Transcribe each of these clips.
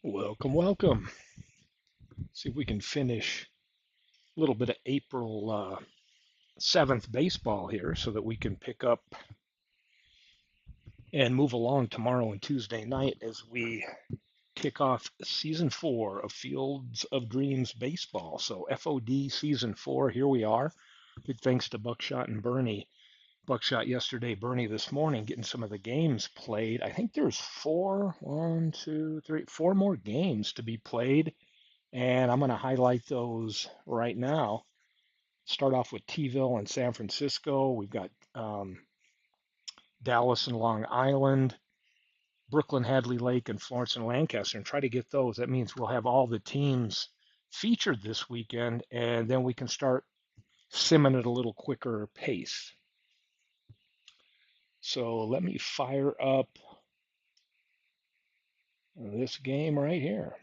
Welcome, welcome. See if we can finish a little bit of April 7th baseball here so that we can pick up and move along tomorrow and Tuesday night as we kick off season 4 of Fields of Dreams baseball. So, FOD season 4, here we are. Big thanks to Buckshot and Bernie. Buckshot yesterday, Bernie this morning, getting some of the games played. I think there's four more games to be played, and I'm going to highlight those right now. Start off with T-ville and San Francisco. We've got Dallas and Long Island, Brooklyn, Hadley Lake, and Florence and Lancaster, and try to get those. That means we'll have all the teams featured this weekend, and then we can start simming at a little quicker pace. So let me fire up this game right here.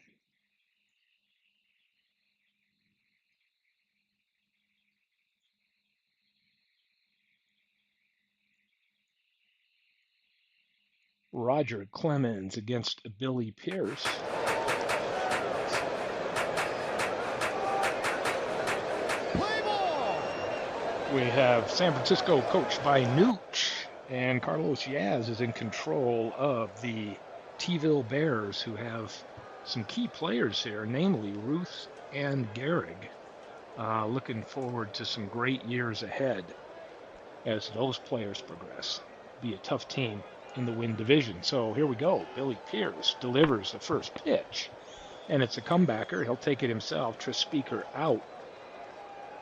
Roger Clemens against Billy Pierce. Play ball! We have San Francisco coached by Nooch, and Carlos Yaz is in control of the T-ville Bears, who have some key players here, namely Ruth and Gehrig. Looking forward to some great years ahead as those players progress. Be a tough team in the Win division. So here we go. Billy Pierce delivers the first pitch, and it's a comebacker. He'll take it himself. Speaker out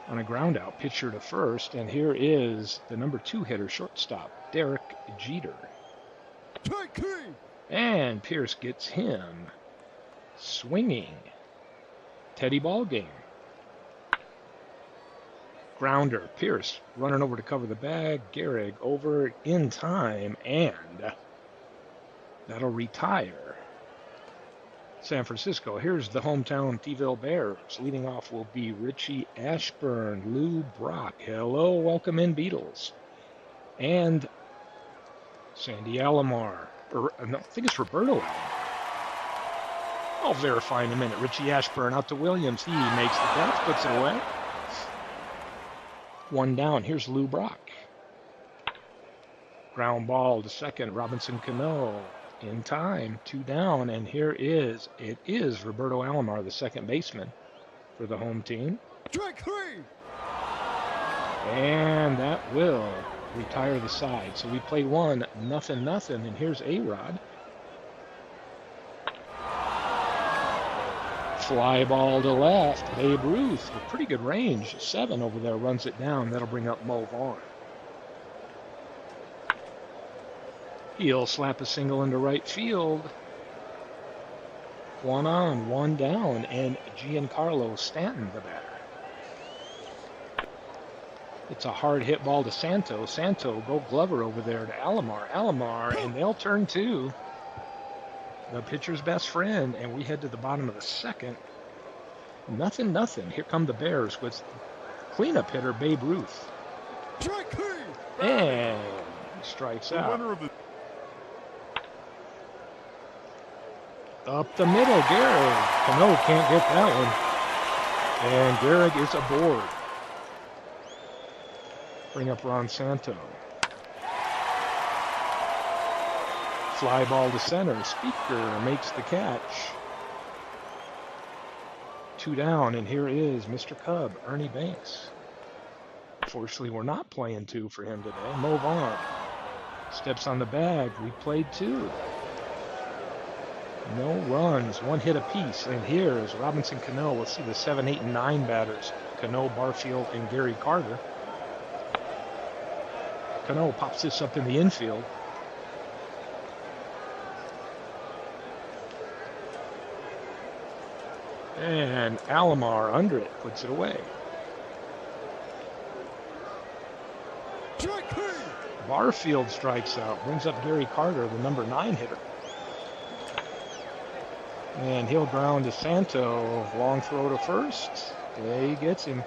on a ground out, pitcher to first, and here is the number 2 hitter, shortstop, Derek Jeter. And Pierce gets him swinging. Teddy ball game. Grounder, Pierce running over to cover the bag. Gehrig over in time, and that'll retire San Francisco. Here's the hometown T-ville Bears. Leading off will be Richie Ashburn, Lou Brock. Hello, welcome in, Beatles. And Sandy Alomar. No, I think it's Roberto Alomar. I'll verify in a minute. Richie Ashburn out to Williams. He makes the catch, puts it away. One down. Here's Lou Brock. Ground ball to second. Robinson Cano in time. 2 down. And it is Roberto Alomar, the second baseman for the home team. Strike 3! And that will retire the side. So we played 1-0. And here's A-Rod. Fly ball to left. Babe Ruth with pretty good range. 7 over there runs it down. That'll bring up Mo Vaughn. He'll slap a single into right field. 1 on, 1 down, and Giancarlo Stanton, the batter. It's a hard hit ball to Santo. Gold Glover over there to Alomar, and they'll turn 2. The pitcher's best friend, and we head to the bottom of the second. 0-0. Here come the Bears with cleanup hitter Babe Ruth. Strike 3! And strikes out. Up the middle, Gehrig. Cano can't get that one. And Gehrig is aboard. Bring up Ron Santo. Fly ball to center. Speaker makes the catch. 2 down, and here is Mr. Cub, Ernie Banks. Fortunately, we're not playing 2 for him today. Mo Vaughn steps on the bag. We played 2. No runs, 1 hit apiece. And here is Robinson Cano. We'll see the 7, 8, and 9 batters. Cano, Barfield, and Gary Carter. Cano pops this up in the infield. And Alomar under it, puts it away. Barfield strikes out, brings up Gary Carter, the number 9 hitter. And he'll ground to Santo. Long throw to first. He gets him.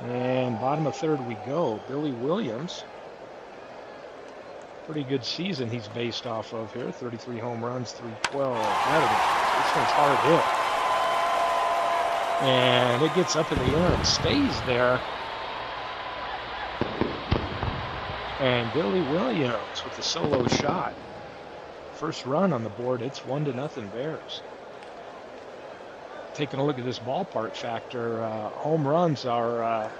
And bottom of third we go. Billy Williams Pretty good season he's based off of here. 33 home runs, 312 batting. This one's hard hit. And it gets up in the air and stays there. And Billy Williams with the solo shot. First run on the board. It's 1-0 Bears. Taking a look at this ballpark factor, home runs are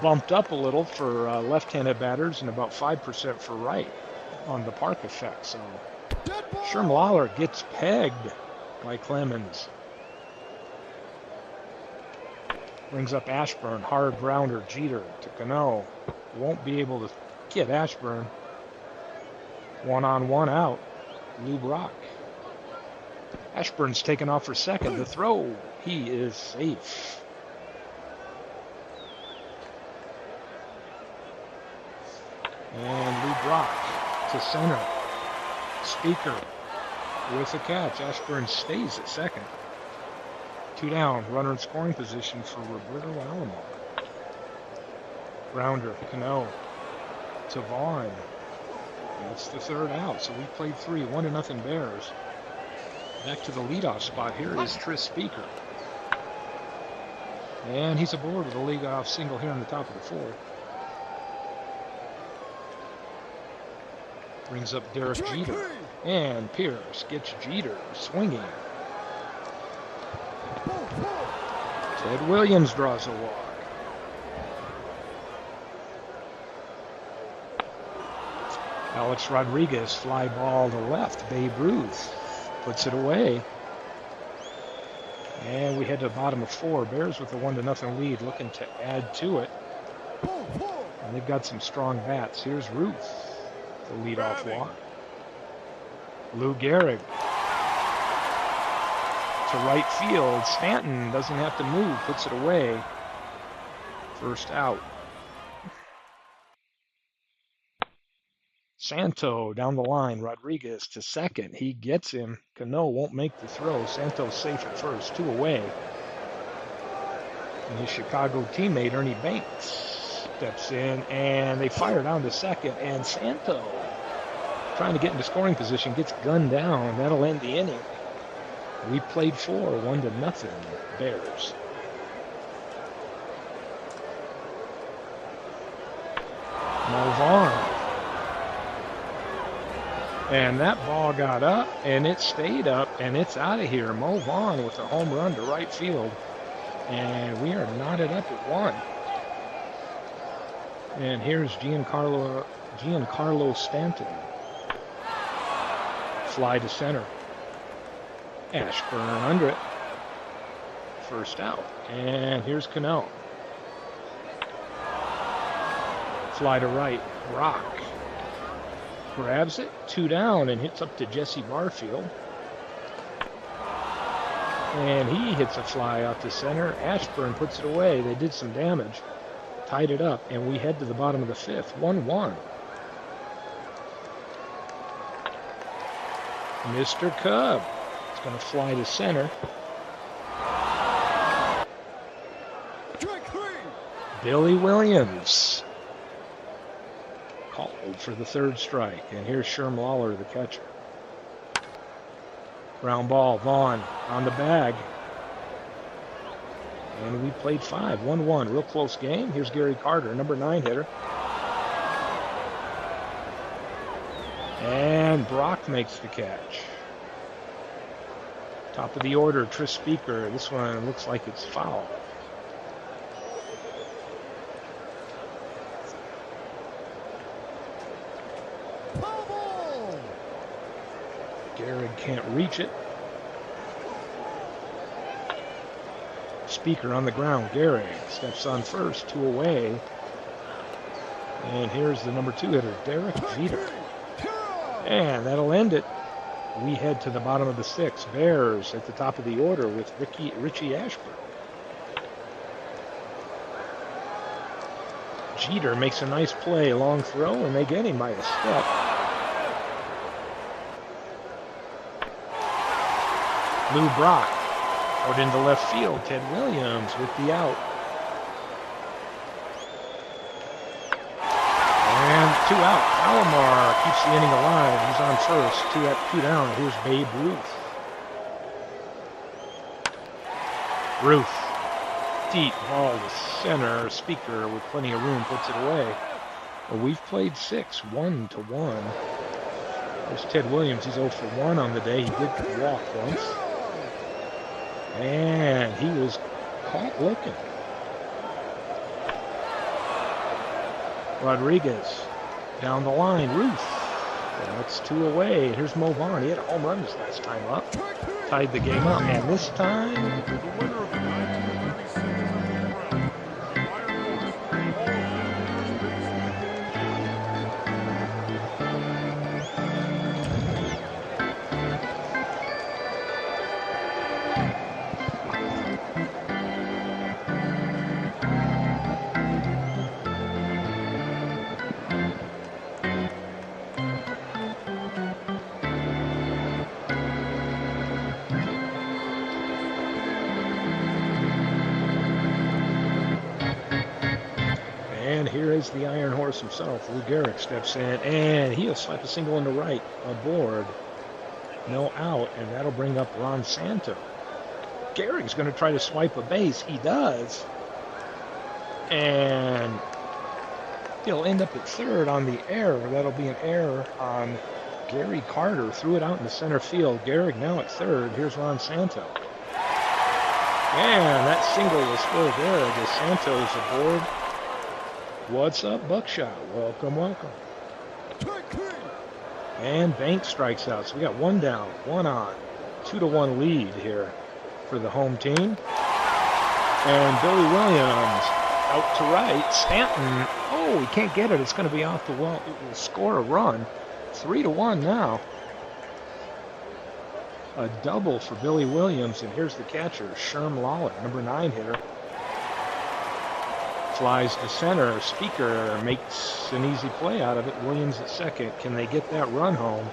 bumped up a little for left-handed batters and about 5% for right on the park effect. So Sherm Lawler gets pegged by Clemens. Brings up Ashburn, hard grounder, Jeter to Cano. Won't be able to get Ashburn. 1-on-1 out, Lou Brock. Ashburn's taken off for second. The throw, he is safe. And Lou Brock to center. Speaker with a catch. Ashburn stays at second. 2 down, runner in scoring position for Roberto Alomar. Grounder, Cano to Vaughn. That's the third out. So we played 3, 1-0 Bears. Back to the leadoff spot here is Tris Speaker. And he's aboard with a leadoff single here on the top of the 4th. Brings up Derek Jeter. And Pierce gets Jeter swinging. Ted Williams draws a walk. Alex Rodriguez, fly ball to left. Babe Ruth puts it away. And we head to the bottom of 4. Bears with a 1-0 lead, looking to add to it. And they've got some strong bats. Here's Ruth, the leadoff walk. Lou Gehrig to right field. Stanton doesn't have to move, puts it away. First out. Santo down the line. Rodriguez to second. He gets him. Cano won't make the throw. Santo's safe at first. 2 away. And his Chicago teammate Ernie Banks steps in, and they fire down to second. And Santo, trying to get into scoring position, gets gunned down. That'll end the inning. We played 4, 1-0 Bears. Mo Vaughn. And that ball got up, and it stayed up, and it's out of here. Mo Vaughn with a home run to right field. And we are knotted up at 1. And here's Giancarlo Stanton. Fly to center. Ashburn under it. First out. And here's Cano. Fly to right. Brock grabs it, 2 down, and hits up to Jesse Barfield. And he hits a fly out to center. Ashburn puts it away. They did some damage. Tied it up, and we head to the bottom of the 5th. 1-1. Mr. Cub is going to fly to center. Billy Williams called for the 3rd strike. And here's Sherm Lawler, the catcher. Ground ball, Vaughn on the bag. And we played 5, 1-1. Real close game. Here's Gary Carter, number 9 hitter. And Brock makes the catch. Top of the order, Tris Speaker. This one looks like it's foul. Gehrig can't reach it. Speaker on the ground. Gehrig steps on first, 2 away. And here's the number 2 hitter, Derek Jeter. And that'll end it. We head to the bottom of the 6th. Bears at the top of the order with Richie Ashburn. Jeter makes a nice play, long throw, and they get him by a step. Lou Brock out into left field. Ted Williams with the out. And two out. Alomar keeps the inning alive. He's on first. Two down. Here's Babe Ruth. Ruth. Deep ball to center. Speaker with plenty of room puts it away. Well, we've played 6, 1-1. There's Ted Williams. He's 0 for 1 on the day. He did walk once. And he was caught looking. Rodriguez down the line. Ruth. That's 2 away. Here's Mo Vaughn. He had a home run this last time up. Tied the game up. And this time, The winner of the 1936 and here is the Iron Horse himself. Lou Gehrig steps in, and he'll slap a single into right. Aboard. No out, and that'll bring up Ron Santo. Gehrig's going to try to swipe a base. He does. And he'll end up at third on the error. That'll be an error on Gary Carter. Threw it out in the center field. Gehrig now at third. Here's Ron Santo. And that single was for Gehrig as Santo's aboard. What's up, Buckshot? Welcome, welcome. And Banks strikes out. So we got 1 down, 1 on. 2-1 lead here for the home team. And Billy Williams out to right. Stanton, oh, he can't get it. It's going to be off the wall. It will score a run. 3-1 now. A double for Billy Williams. And here's the catcher, Sherm Lawler, number 9 hitter. Flies to center. Speaker makes an easy play out of it. Williams at second. Can they get that run home?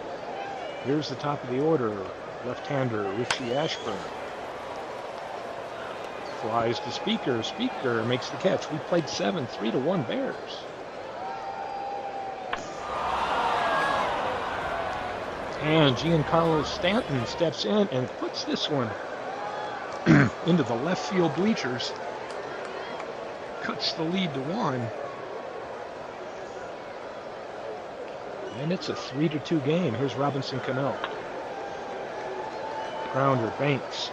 Here's the top of the order. Left-hander Richie Ashburn. Flies to Speaker. Speaker makes the catch. We played 7, 3-1 Bears. And Giancarlo Stanton steps in and puts this one into the left field bleachers. Cuts the lead to 1. And it's a 3-2 game. Here's Robinson Cano. Grounder, Banks.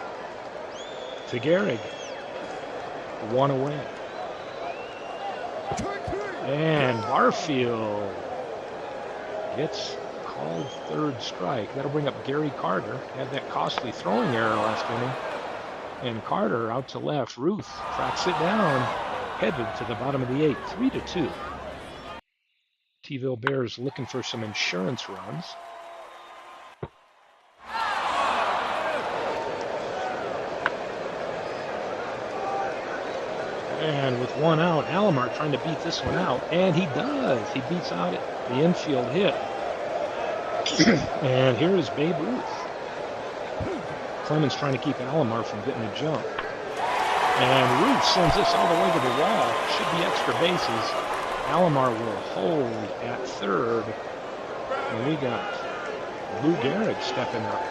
To Gehrig. 1 away. And Barfield gets called third strike. That'll bring up Gary Carter. Had that costly throwing error last inning. And Carter out to left. Ruth tracks it down. Headed to the bottom of the 8th. 3-2. T-ville Bears looking for some insurance runs. And with 1 out, Alomar trying to beat this one out. And he does. He beats out the infield hit. And here is Babe Ruth. Clemens trying to keep Alomar from getting a jump. And Ruth sends this all the way to the wall. Should be extra bases. Alomar will hold at third. And we got Lou Gehrig stepping up.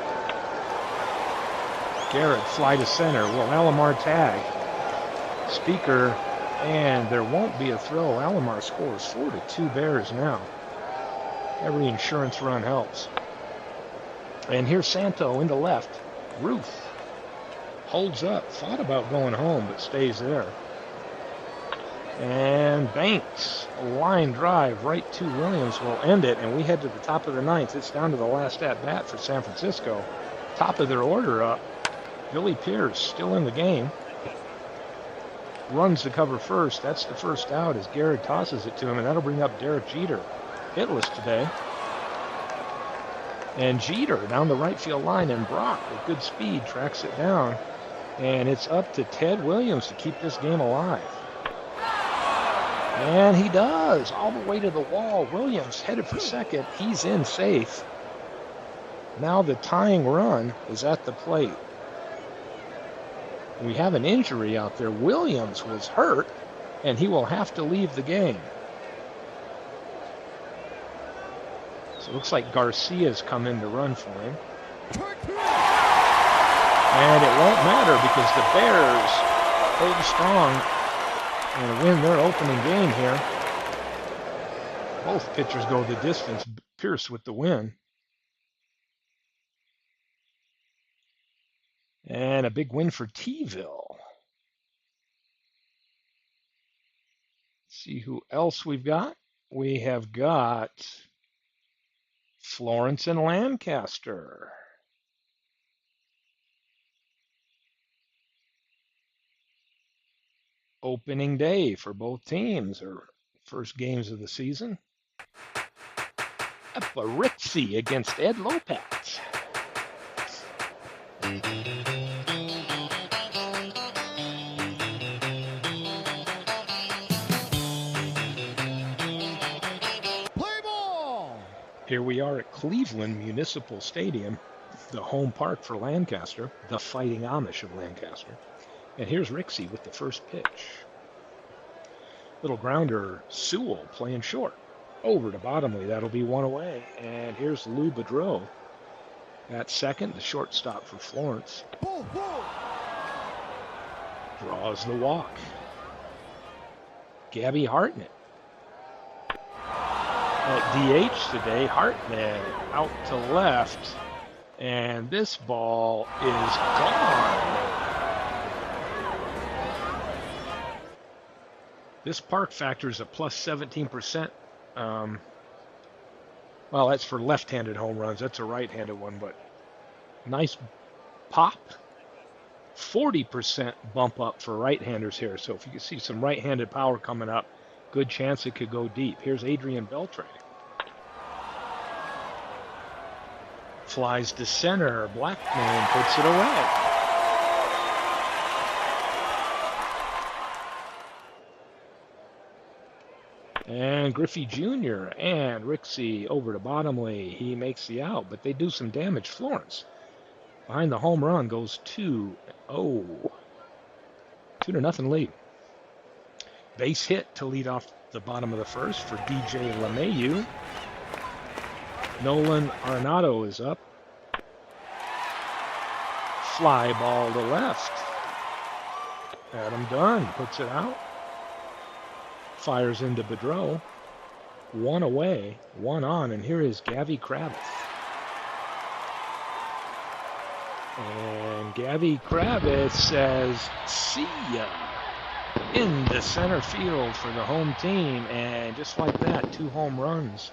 Gehrig fly to center. Will Alomar tag? Speaker, and there won't be a throw. Alomar scores 4-2 Bears now. Every insurance run helps. And here's Santo into left. Ruth holds up. Thought about going home, but stays there. And Banks, a line drive right to Williams will end it. And we head to the top of the 9th. It's down to the last at-bat for San Francisco. Top of their order up. Billy Pierce still in the game. Runs to cover first. That's the first out as Gehrig tosses it to him, and that'll bring up Derek Jeter. Hitless today. And Jeter down the right field line, and Brock with good speed tracks it down. And it's up to Ted Williams to keep this game alive. And he does, all the way to the wall. Williams headed for second. He's in safe. Now the tying run is at the plate. We have an injury out there. Williams was hurt, and he will have to leave the game. So it looks like Garcia's come in to run for him. Take two. And it won't matter because the Bears hold strong and win their opening game here. Both pitchers go the distance. Pierce with the win. And a big win for T-ville. See who else we've got. We have got Florence and Lancaster. Opening day for both teams, or first games of the season. Aparici against Ed Lopez. Play ball. Here we are at Cleveland Municipal Stadium, the home park for Lancaster, the Fighting Amish of Lancaster. And here's Rixey with the first pitch. Little grounder, Sewell playing short. Over to Bottomley, that'll be one away. And here's Lou Boudreau at second, the shortstop for Florence. Ball, ball. Draws the walk. Gabby Hartnett. At DH today, Hartnett out to left. And this ball is gone. This park factor is a plus 17%. Well, that's for left-handed home runs. That's a right-handed one, but nice pop. 40% bump up for right-handers here. So if you can see some right-handed power coming up, good chance it could go deep. Here's Adrian Beltre. Flies to center. Blackman puts it away. And Griffey Jr. and Rixey over to Bottomley. He makes the out, but they do some damage. Florence behind the home run goes 2-0. 2-0 lead. Base hit to lead off the bottom of the first for DJ LeMahieu. Nolan Arenado is up. Fly ball to left. Adam Dunn puts it out. Fires into Boudreau. One away, one on, and here is Gabby Kravitz. And Gabby Kravitz says, see ya, into center field for the home team. And just like that, 2 home runs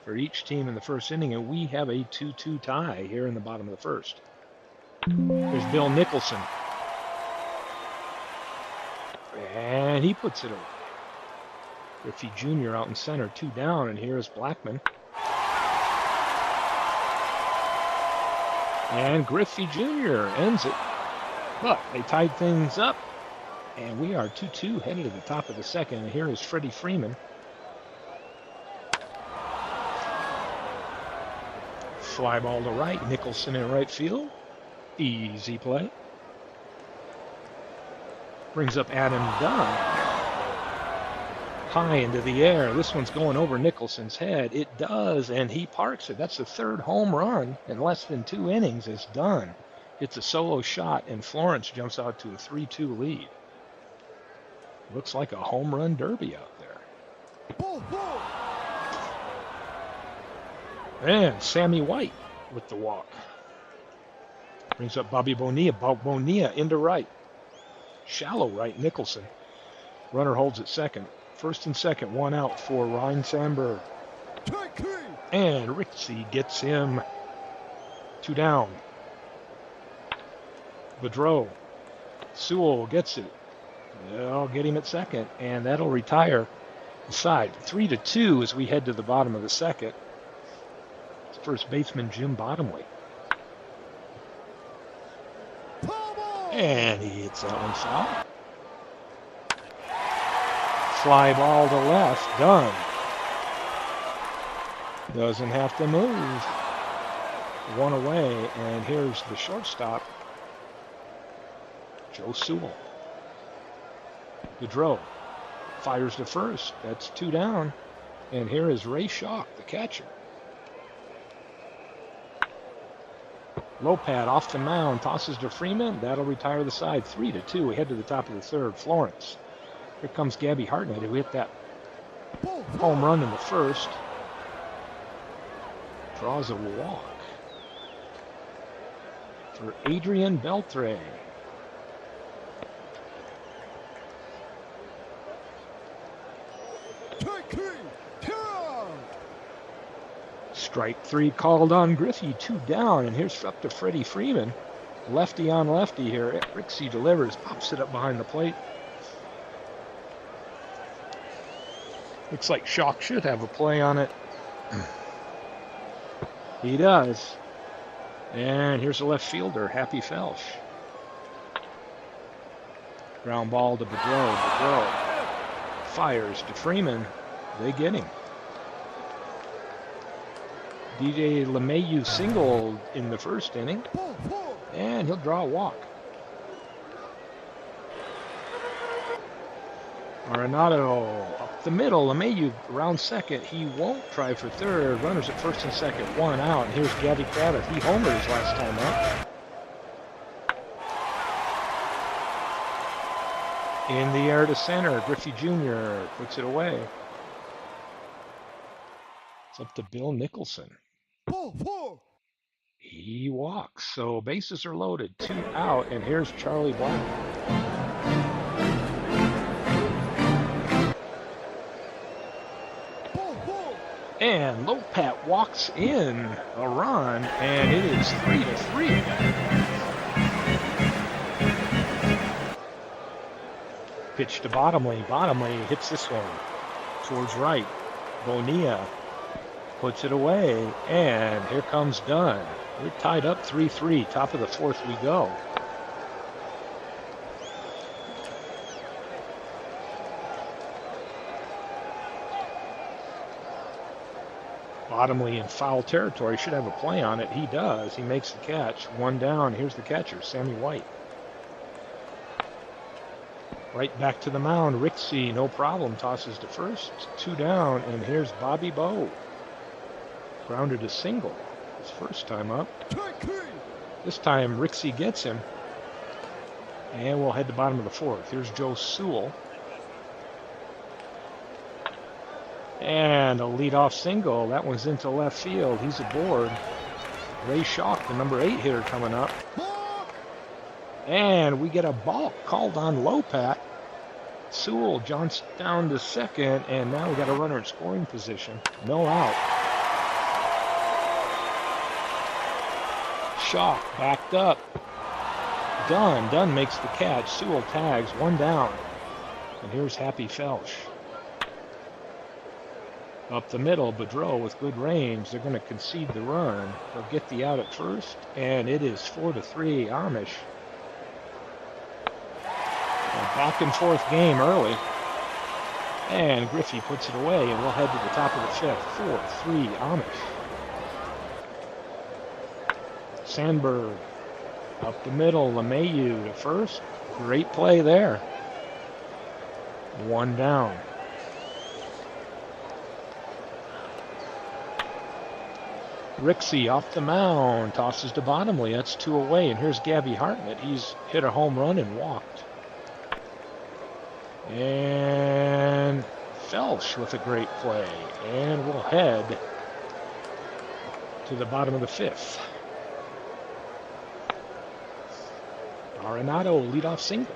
for each team in the first inning, and we have a 2-2 tie here in the bottom of the first. There's Bill Nicholson. And he puts it away. Griffey Jr. out in center, 2 down, and here's Blackman. And Griffey Jr. ends it. But they tied things up, and we are 2-2 headed to the top of the second. And here is Freddie Freeman. Fly ball to right, Nicholson in right field. Easy play. Brings up Adam Dunn. High into the air. This one's going over Nicholson's head. It does, and he parks it. That's the 3rd home run in less than 2 innings. It's done. It's a solo shot, and Florence jumps out to a 3-2 lead. Looks like a home run derby out there. Ball, ball. And Sammy White with the walk. Brings up Bobby Bonilla. Bonilla into right. Shallow right, Nicholson. Runner holds at second. First and second, 1 out for Ryan Sandberg. And Rixey gets him 2 down. Boudreau. Sewell gets it. They'll get him at second, and that'll retire the side. 3-2 as we head to the bottom of the second. It's first baseman Jim Bottomley. And he hits that one foul. Fly ball to left, Dunn. Doesn't have to move. 1 away, and here's the shortstop, Joe Sewell. Boudreau fires to first. That's 2 down. And here is Ray Schalk, the catcher. Lopat off the mound, tosses to Freeman. That'll retire the side. 3-2. We head to the top of the third. Florence. Here comes Gabby Hartnett, who hit that home run in the first. Draws a walk for Adrian Beltre. Strike 3 called on Griffey, 2 down, and here's up to Freddie Freeman. Lefty on lefty here. Rixey delivers, pops it up behind the plate. Looks like Schock should have a play on it. He does. And here's the left fielder, Happy Felsch. Ground ball to Bedreau. Bedreau fires to Freeman. They get him. DJ LeMahieu singled in the first inning, and he'll draw a walk. Arenado up the middle. LeMahieu around second. He won't try for third. Runners at first and second, 1 out. And here's Gabby Kravitz. He homered his last time up. In the air to center. Griffey Jr. puts it away. It's up to Bill Nicholson. He walks. So bases are loaded. 2 out. And here's Charlie Black. And Lopat walks in a run, and it is 3-3. Pitch to Bottomley. Bottomley hits this one towards right. Bonilla puts it away, and here comes Dunn. We're tied up 3-3. Top of the fourth we go. Bottomley in foul territory, should have a play on it. He does. He makes the catch. 1 down. Here's the catcher, Sammy White. Right back to the mound. Rixey, no problem, tosses to first. 2 down, and here's Bobby Bowe. Grounded a single his first time up. This time Rixey gets him. And we'll head to the bottom of the fourth. Here's Joe Sewell. And a leadoff single. That one's into left field. He's aboard. Ray Schock, the number 8 hitter, coming up. And we get a balk called on Lopat. Sewell jumps down to second, and now we got a runner in scoring position. No out. Schock backed up. Dunn makes the catch. Sewell tags. 1 down. And here's Happy Felsch. Up the middle, Bedreau with good range. They're going to concede the run. They'll get the out at first, and it is 4-3 Amish. A back and forth game early. And Griffey puts it away, and we'll head to the top of the fifth. 4-3 Amish. Sandberg up the middle, LeMahieu to first. Great play there. 1 down. Rixey off the mound, tosses to Bottomley. That's 2 away, and here's Gabby Hartnett. He's hit a home run and walked. And Felsch with a great play. And we'll head to the bottom of the 5th. Arenado leadoff single.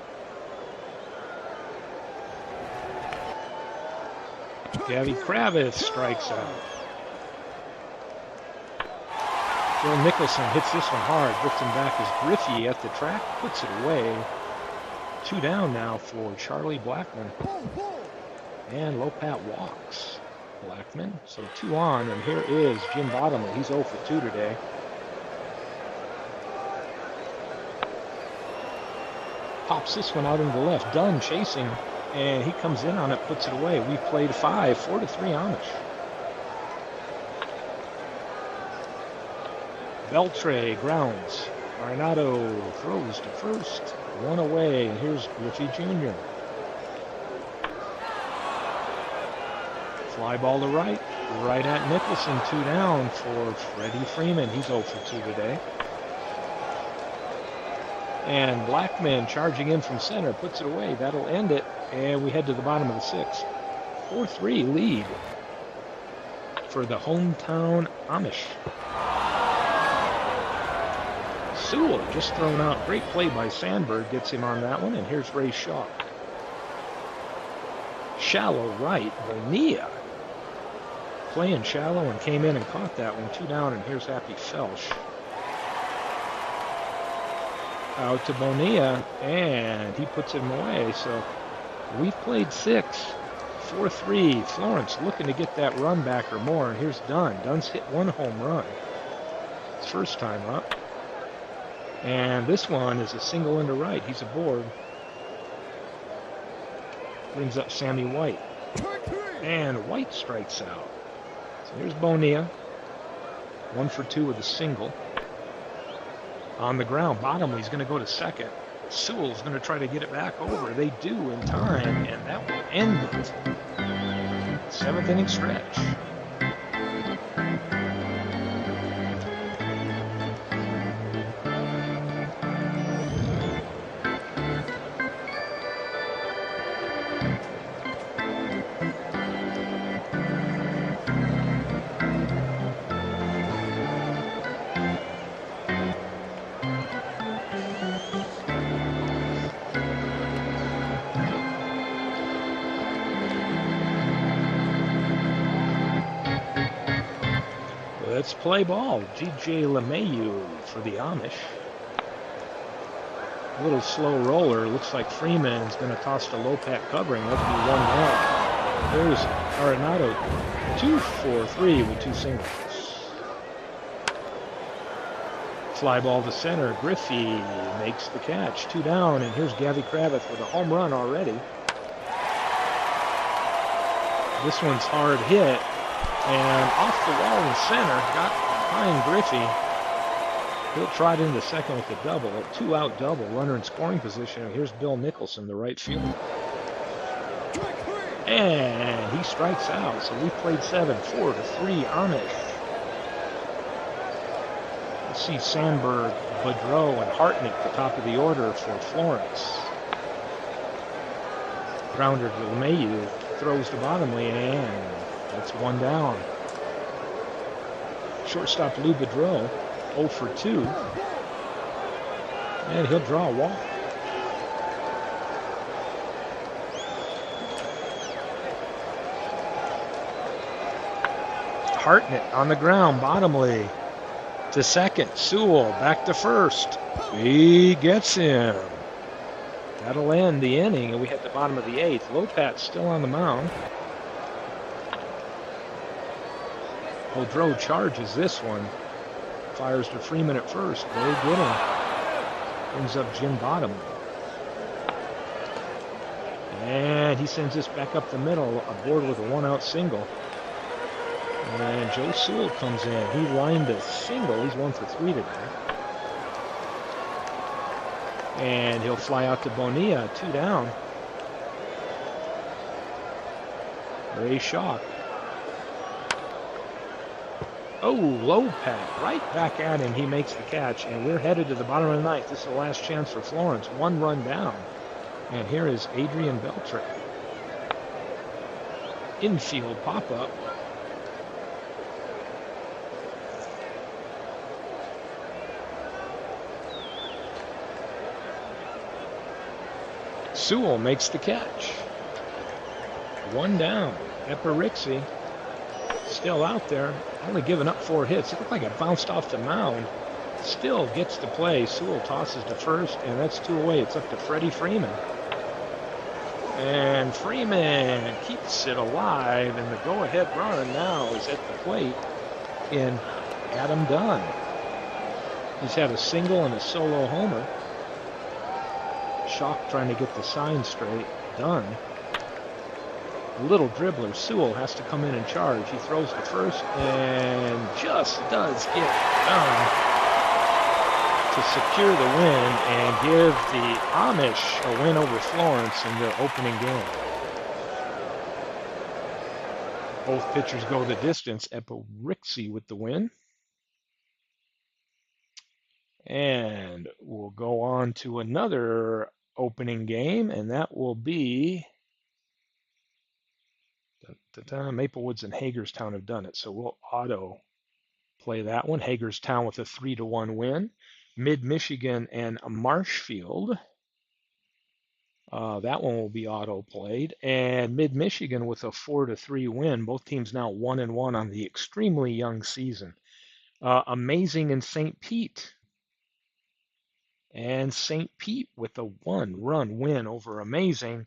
Gabby Kravitz strikes out. Bill Nicholson hits this one hard. Drifting back is Griffey at the track. Puts it away. 2 down now for Charlie Blackmon. And Lopat walks. Blackmon. So 2 on. And here is Jim Bottomley. He's 0 for 2 today. Pops this one out into the left. Dunn chasing. And he comes in on it. Puts it away. We've played 5. 4-3 Amish. Beltre grounds. Arenado throws to first. 1 away. And here's Griffey Jr. Fly ball to right. Right at Nicholson. 2 down for Freddie Freeman. He's 0 for 2 today. And Blackman charging in from center, puts it away. That'll end it. And we head to the bottom of the sixth. 4-3 lead for the hometown Amish. Sewell just thrown out. Great play by Sandberg. Gets him on that one. And here's Ray Shaw. Shallow right. Bonilla playing shallow and came in and caught that one. 2 down. And here's Happy Felsch. Out to Bonilla, and he puts him away. So we've played 6. 4-3. Florence looking to get that run back or more. And here's Dunn. Dunn's hit 1 home run. His first time up. And this one is a single into right. He's aboard. Brings up Sammy White. And White strikes out. So here's Bonilla. 1 for 2 with a single. On the ground, Bottomley's going to go to second. Sewell's going to try to get it back over. They do in time, and that will end it. 7th inning stretch. Let's play ball. G.J. LeMahieu for the Amish. A little slow roller. Looks like Freeman's going to toss to Lopat covering. That'll be 1 down. There's Arenado. 2 for 3 with 2 singles. Fly ball to center. Griffey makes the catch. 2 down. And here's Gavy Kravitz with a home run already. This one's hard hit. And off the wall in center, got behind Griffey. He'll trot into second with a double, a 2-out double, runner in scoring position. And here's Bill Nicholson, the right fielder. And he strikes out. So we played 7, 4-3 Amish. Let's see Sandberg, Boudreau, and Hartnett at the top of the order for Florence. Grounder to LeMahieu, throws to Bottomley, and that's 1 down. Shortstop Lou Boudreau, 0 for 2. And he'll draw a walk. Hartnett on the ground. Bottomley to second. Sewell back to first. He gets him. That'll end the inning, and we hit the bottom of the 8th. Lopat still on the mound. Boudreau charges this one. Fires to Freeman at first. They get him. Brings up Jim Bottomley. And he sends this back up the middle, aboard with a 1-out single. And Joe Sewell comes in. He lined a single. He's 1 for 3 today. And he'll fly out to Bonilla, 2 down. Ray Shaw. Oh, Lopat right back at him. He makes the catch, and we're headed to the bottom of the 9th. This is the last chance for Florence. 1 run down. And here is Adrian Beltre. Infield pop-up. Sewell makes the catch. 1 down. Eperixi still out there, only giving up 4 hits. It looked like it bounced off the mound. Still gets to play. Sewell tosses to first, and that's 2 away. It's up to Freddie Freeman. And Freeman keeps it alive, and the go-ahead run now is at the plate in Adam Dunn. He's had a single and a solo homer. Schock trying to get the sign straight. Dunn. A little dribbler. Sewell has to come in and charge. He throws to first and just does get done to secure the win and give the Amish a win over Florence in their opening game. Both pitchers go the distance. Eperixi with the win. And we'll go on to another opening game, and that will be Maple Woods and Hagerstown have done it, so we'll auto play that one. Hagerstown with a 3-1 win. Mid-Michigan and Marshfield. That one will be auto played. And Mid-Michigan with a 4-3 win. Both teams now 1-1 on the extremely young season. Amazing in St. Pete. And St. Pete with a 1-run win over Amazing.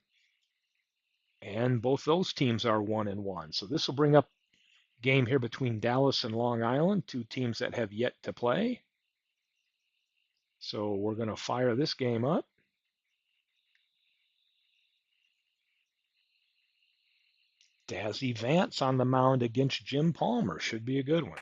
And both those teams are 1-1. So this will bring up game here between Dallas and Long Island, two teams that have yet to play. So we're going to fire this game up. Dazzy Vance on the mound against Jim Palmer. Should be a good one.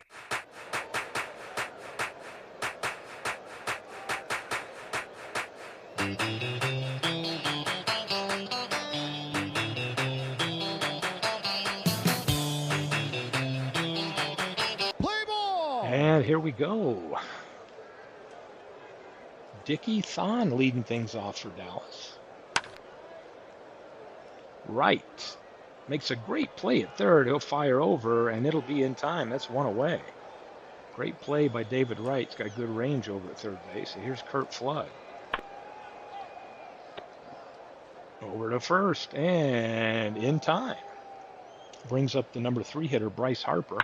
Play ball. And here we go. Dickie Thon leading things off for Dallas. Right. Makes a great play at third. He'll fire over, and it'll be in time. That's one away. Great play by David Wright. He's got good range over at third base. And here's Kurt Flood. Over to first, and in time. Brings up the number 3 hitter, Bryce Harper.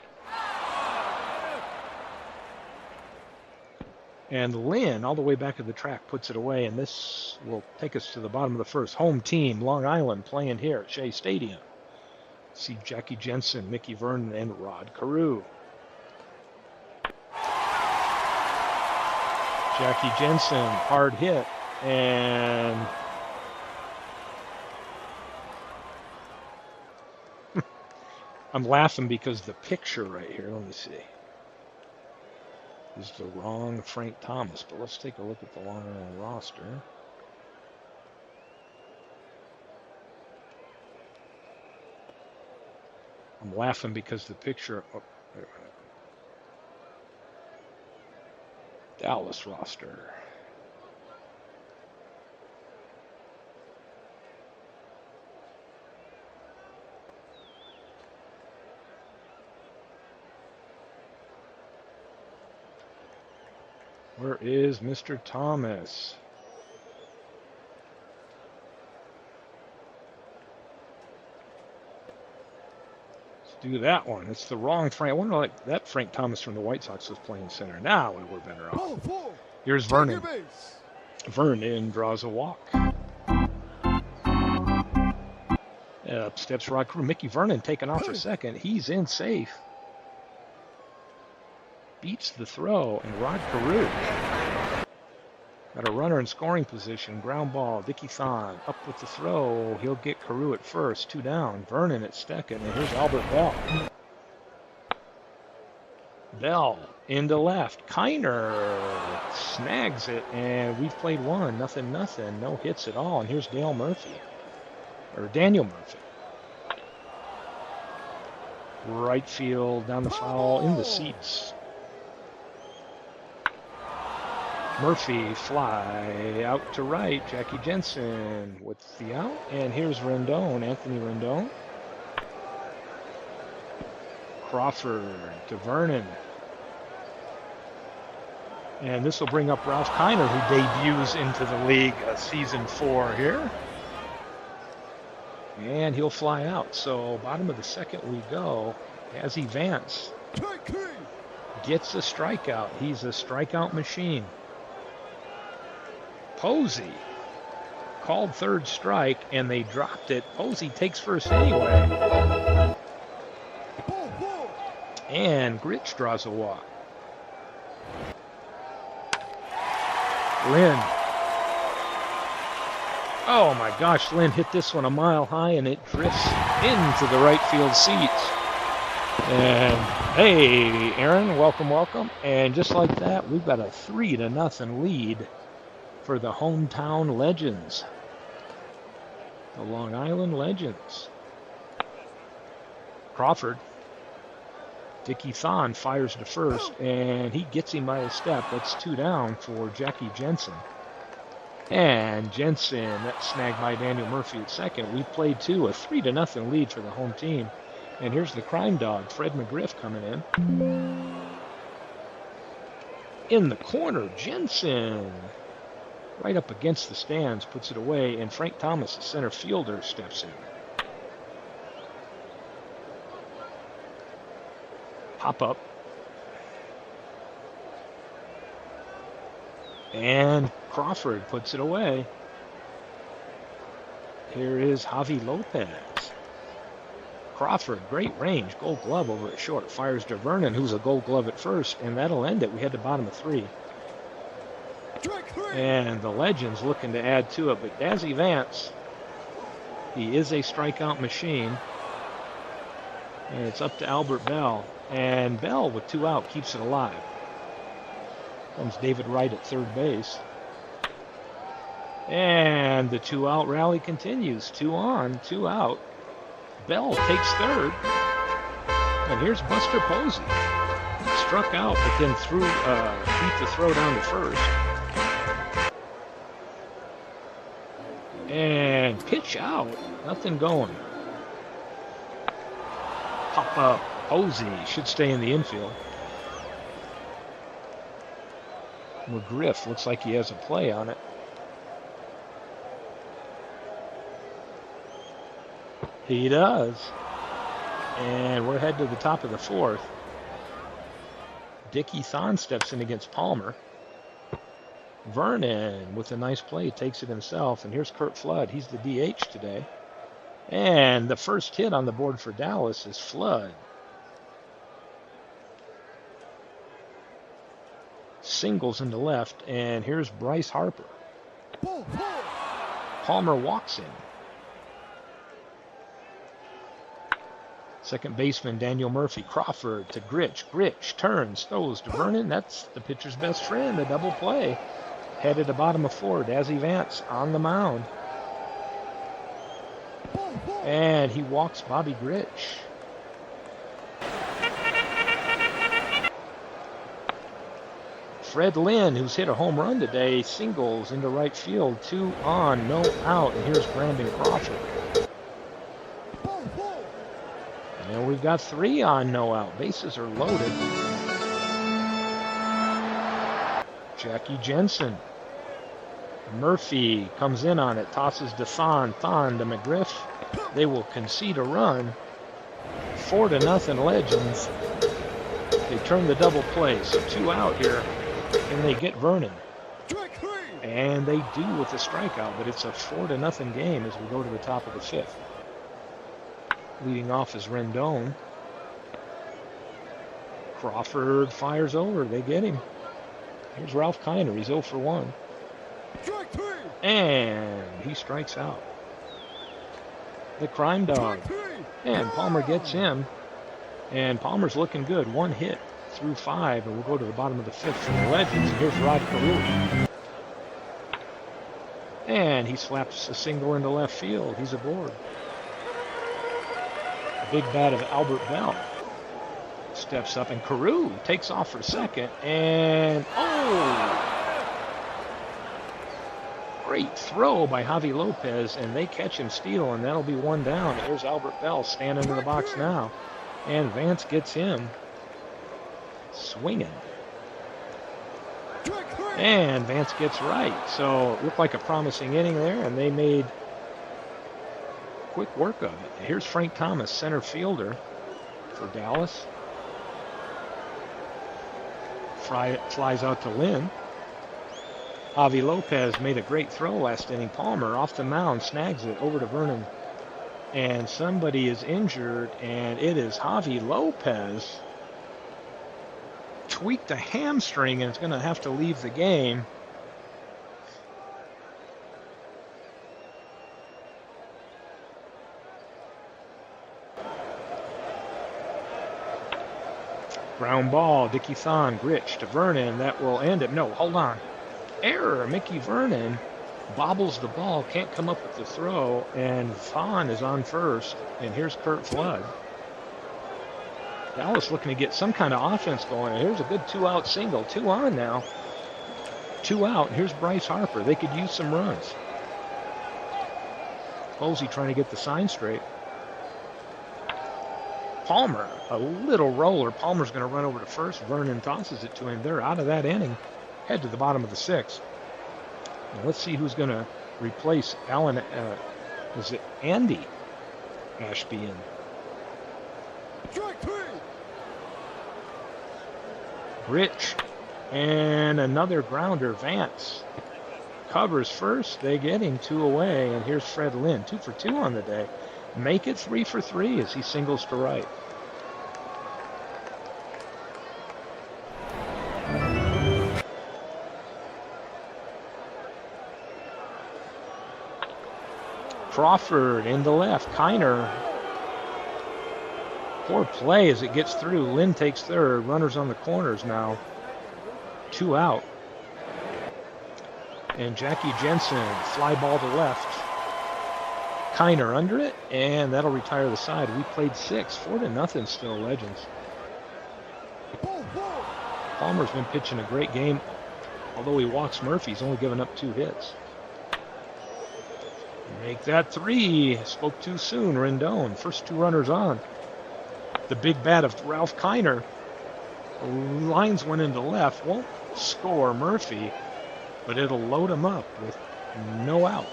And Lynn, all the way back of the track, puts it away, and this will take us to the bottom of the first. Home team, Long Island, playing here at Shea Stadium. See Jackie Jensen, Mickey Vernon, and Rod Carew. Jackie Jensen, hard hit, and I'm laughing because the picture right here, let me see, is the wrong Frank Thomas, but let's take a look at the Long Island roster. I'm laughing because the picture, Dallas roster. Where is Mr. Thomas? Let's do that one. It's the wrong Frank. I wonder like that Frank Thomas from the White Sox was playing center. Now we were better off. Here's Vernon. Vernon draws a walk. Up steps Rod Carew. Mickey Vernon taking off for second. He's in safe. Beats the throw, and Rod Carew got a runner in scoring position. Ground ball. Dickie Thon up with the throw. He'll get Carew at first. 2 down. Vernon at second, and here's Albert Bell. Bell into left. Kiner snags it, and we've played one. Nothing. No hits at all. And here's Daniel Murphy. Right field, down the foul, in the seats. Murphy fly out to right. Jackie Jensen with the out. And here's Rendon, Anthony Rendon. Crawford to Vernon. And this will bring up Ralph Kiner, who debuts into the league season 4 here. And he'll fly out. So bottom of the second we go. Dazzy Vance gets a strikeout. He's a strikeout machine. Posey called third strike, and they dropped it. Posey takes first anyway. And Gritch draws a walk. Lynn. Oh my gosh, Lynn hit this one a mile high, and it drifts into the right field seats. And hey, Aaron, welcome. And just like that, we've got a 3-0 lead for the hometown Legends. The Long Island Legends. Crawford Dickie Thon fires to first, and he gets him by a step. That's 2 down for Jackie Jensen. And Jensen snagged by Daniel Murphy at second. We played to a 3-0 lead for the home team. And here's the crime dog, Fred McGriff, coming in. In the corner, Jensen, right up against the stands, puts it away, and Frank Thomas, the center fielder, steps in. Pop up. And Crawford puts it away. Here is Javi Lopez. Crawford, great range, Gold Glove over at short. Fires to Vernon, who's a Gold Glove at first, and that'll end it. We had the bottom of 3. And the Legends looking to add to it, but Dazzy Vance, he is a strikeout machine. And it's up to Albert Bell. And Bell, with 2 out, keeps it alive. Comes David Wright at third base. And the 2-out rally continues. 2 on, 2 out. Bell takes third. And here's Buster Posey. Struck out, but then beat the throw down to first. And pitch out. Nothing going. Pop up. Posey should stay in the infield. McGriff looks like he has a play on it. He does. And we're headed to the top of the 4th. Dickie Thon steps in against Palmer. Vernon, with a nice play, takes it himself. And here's Curt Flood. He's the DH today. And the first hit on the board for Dallas is Flood. Singles into left, and here's Bryce Harper. Palmer walks in. Second baseman Daniel Murphy. Crawford to Grich. Grich turns, throws to Vernon. That's the pitcher's best friend, a double play. Headed to bottom of 4. Dazzy Vance on the mound. And he walks Bobby Grich. Fred Lynn, who's hit a home run today, singles into right field. 2 on, no out. And here's Brandon Crawford. And we've got 3 on, no out. Bases are loaded. Jackie Jensen. Murphy comes in on it, tosses to Thon. Thon to McGriff. They will concede a run. 4-0 Legends. They turn the double play, so 2 out here. And they get Vernon. And they do with the strikeout, but it's a 4-0 game as we go to the top of the 5th. Leading off is Rendon. Crawford fires over. They get him. Here's Ralph Kiner. He's 0 for 1. And he strikes out. The crime dog. And Palmer gets him. And Palmer's looking good. 1 hit through 5, and we'll go to the bottom of the 5th for the Legends. And here's Rod Carew. And he slaps a single into left field. He's aboard. A big bat of Albert Bell. Steps up, and Carew takes off for second. And, great throw by Javi Lopez, and they catch him steal, and that'll be 1 down. There's Albert Bell standing in the box now. And Vance gets him. Swinging. And Vance gets right. So it looked like a promising inning there, and they made quick work of it. Here's Frank Thomas, center fielder for Dallas. Flies out to Lynn. Javi Lopez made a great throw last inning. Palmer off the mound, snags it over to Vernon. And somebody is injured, and it is Javi Lopez. Tweaked a hamstring and is going to have to leave the game. Ground ball, Dickie Thon, Grich to Vernon. That will end it. No, hold on. Error. Mickey Vernon bobbles the ball, can't come up with the throw, and Thon is on first. And here's Curt Flood. Dallas looking to get some kind of offense going. Here's a good 2-out single. 2 on now. 2 out. Here's Bryce Harper. They could use some runs. Posey trying to get the sign straight. Palmer, a little roller. Palmer's going to run over to first. Vernon tosses it to him. They're out of that inning. Head to the bottom of the 6th. Now let's see who's going to replace Alan. Is it Andy Ashby in? Rich. And another grounder. Vance covers first. They get him 2 away. And here's Fred Lynn. 2 for 2 on the day. Make it 3 for 3 as he singles to right. Crawford into left. Kiner. Poor play as it gets through. Lynn takes third. Runners on the corners now. 2 out. And Jackie Jensen, fly ball to left. Kiner under it, and that'll retire the side. We played 6, 4-0 still, Legends. Palmer's been pitching a great game. Although he walks Murphy, he's only given up 2 hits. Make that 3. Spoke too soon, Rendon. First 2 runners on. The big bat of Ralph Kiner. Lines one into left. Won't score Murphy, but it'll load him up with no out.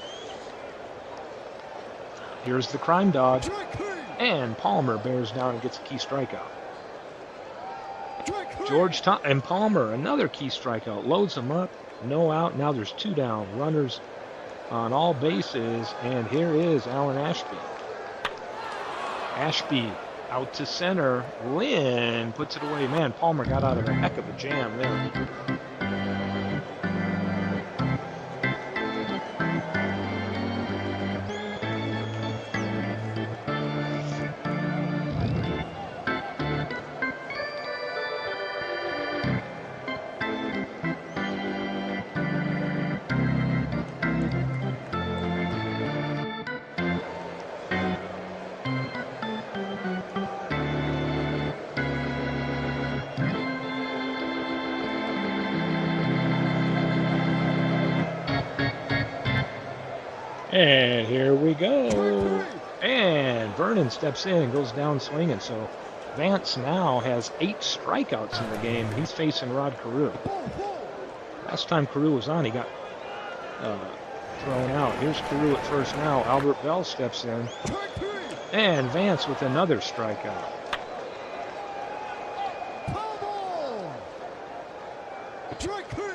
Here's the crime dog. And Palmer bears down and gets a key strikeout. George and Palmer, another key strikeout. Loads him up. No out. Now there's 2 down. Runners on all bases. And here is Alan Ashby. Ashby out to center. Lynn puts it away. Man, Palmer got out of a heck of a jam there. And here we go. And Vernon steps in and goes down swinging. So Vance now has 8 strikeouts in the game. He's facing Rod Carew. Last time Carew was on, he got thrown out. Here's Carew at first now. Albert Bell steps in. And Vance with another strikeout.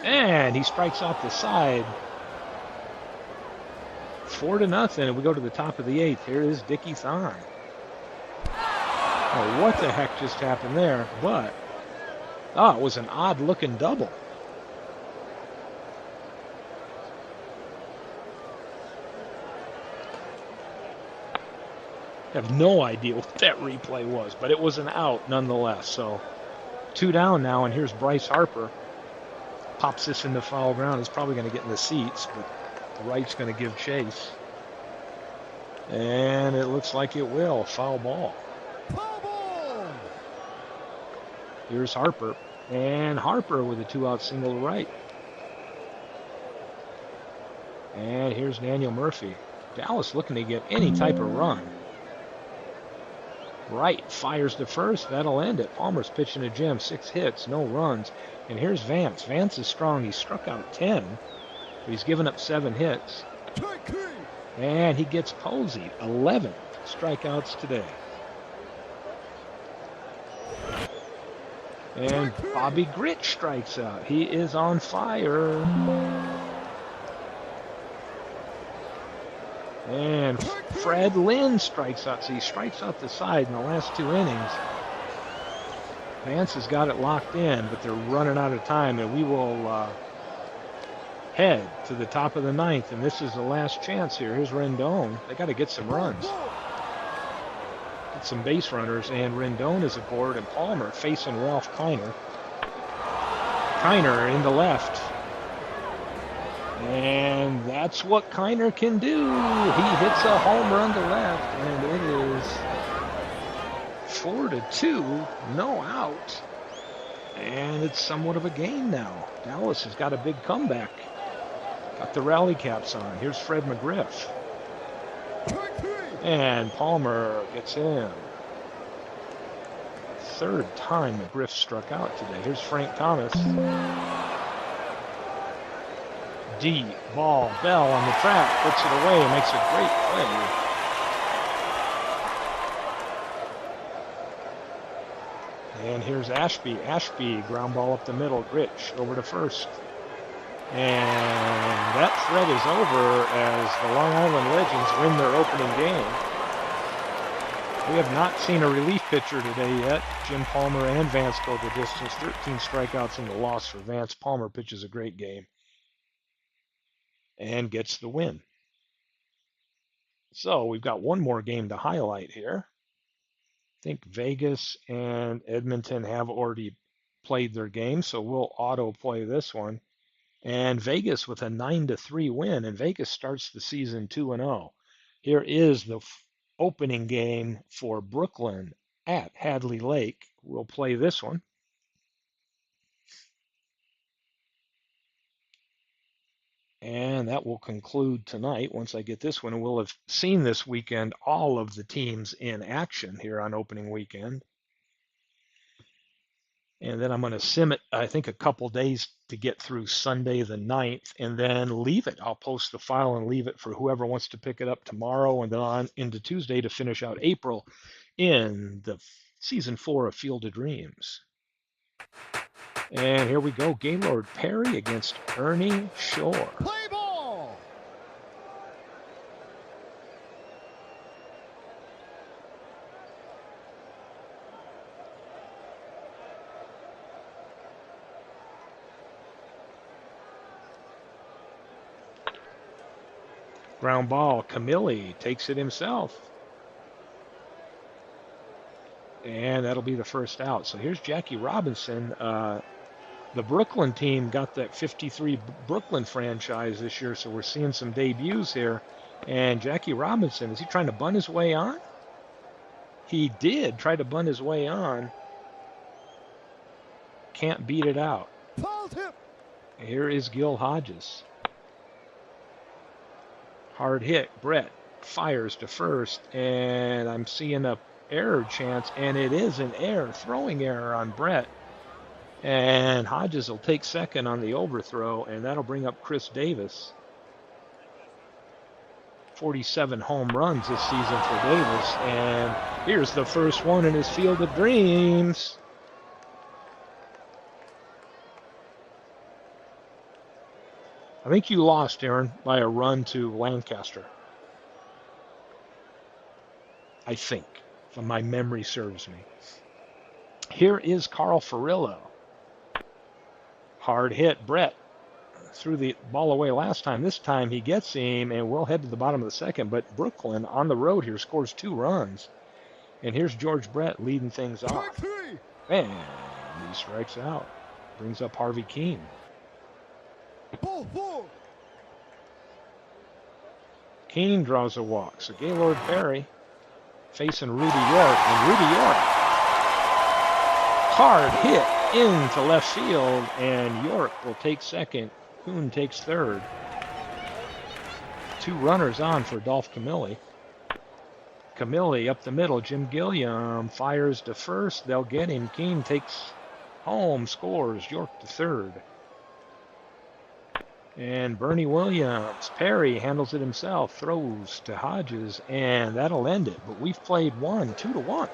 And he strikes out the side. 4-0, and we go to the top of the 8th. Here is Dickie Thon. Oh, what the heck just happened there? But, it was an odd-looking double. I have no idea what that replay was, but it was an out nonetheless. So, 2 down now, and here's Bryce Harper. Pops this into foul ground. He's probably going to get in the seats, but right's going to give chase. And it looks like it will. Foul ball. Here's Harper. And Harper with a 2-out single to right. And here's Daniel Murphy. Dallas looking to get any type of run. Wright fires to first. That'll end it. Palmer's pitching to Jim. 6 hits, no runs. And here's Vance. Vance is strong. He struck out 10. But he's given up 7 hits. And he gets Posey. 11 strikeouts today. And Bobby Gritch strikes out. He is on fire. And Fred Lynn strikes out. So he strikes out the side in the last 2 innings. Vance has got it locked in, but they're running out of time. And we will head to the top of the 9th. And this is the last chance here. Here's Rendon. They got to get some runs. Get some base runners. And Rendon is aboard. And Palmer facing Ralph Kiner. Kiner in the left. And that's what Kiner can do. He hits a home run to left, and it is 4-2, no out. And it's somewhat of a game now. Dallas has got a big comeback. Got the rally caps on. Here's Fred McGriff. And Palmer gets in. Third time McGriff struck out today. Here's Frank Thomas. Deep ball. Bell on the track. Puts it away and makes a great play. And here's Ashby. Ashby, ground ball up the middle. Rich over to first. And that threat is over as the Long Island Legends win their opening game. We have not seen a relief pitcher today yet. Jim Palmer and Vance go the distance. 13 strikeouts in the loss for Vance. Palmer pitches a great game and gets the win. So we've got one more game to highlight here. I think Vegas and Edmonton have already played their game, so we'll auto play this one. And Vegas with a 9-3 win, and Vegas starts the season 2-0. Here is the opening game for Brooklyn at Hadley Lake. We'll play this one. And that will conclude tonight. Once I get this one, and we'll have seen this weekend all of the teams in action here on opening weekend. And then I'm going to sim it, I think, a couple days to get through Sunday the 9th, and then leave it. I'll post the file and leave it for whoever wants to pick it up tomorrow, and then on into Tuesday to finish out April in the season 4 of Field of Dreams. And here we go. Gaylord Perry against Ernie Shore. Play ball. Ground ball. Camilli takes it himself. And that'll be the first out. So here's Jackie Robinson. The Brooklyn team got that 53 Brooklyn franchise this year, so we're seeing some debuts here. And Jackie Robinson, is he trying to bunt his way on? He did try to bunt his way on. Can't beat it out. Here is Gil Hodges. Hard hit. Brett fires to first, and I'm seeing a error chance, and it is an error, throwing error on Brett. And Hodges will take second on the overthrow, and that'll bring up Chris Davis. 47 home runs this season for Davis, and here's the first one in his Field of Dreams. I think you lost, Aaron, by a run to Lancaster. I think, if my memory serves me. Here is Carl Furillo. Hard hit. Brett threw the ball away last time. This time he gets him, and we'll head to the bottom of the second. But Brooklyn on the road here scores 2 runs. And here's George Brett leading things off. And he strikes out. Brings up Harvey Keene. Keene draws a walk. So Gaylord Perry facing Rudy York. And Rudy York, hard hit into left field, and York will take second. Kuhn takes third. 2 runners on for Dolph Camilli. Camilli up the middle. Jim Gilliam fires to first. They'll get him. Keene takes home, scores. York to third. And Bernie Williams. Perry handles it himself. Throws to Hodges, and that'll end it. But we've played 2-1.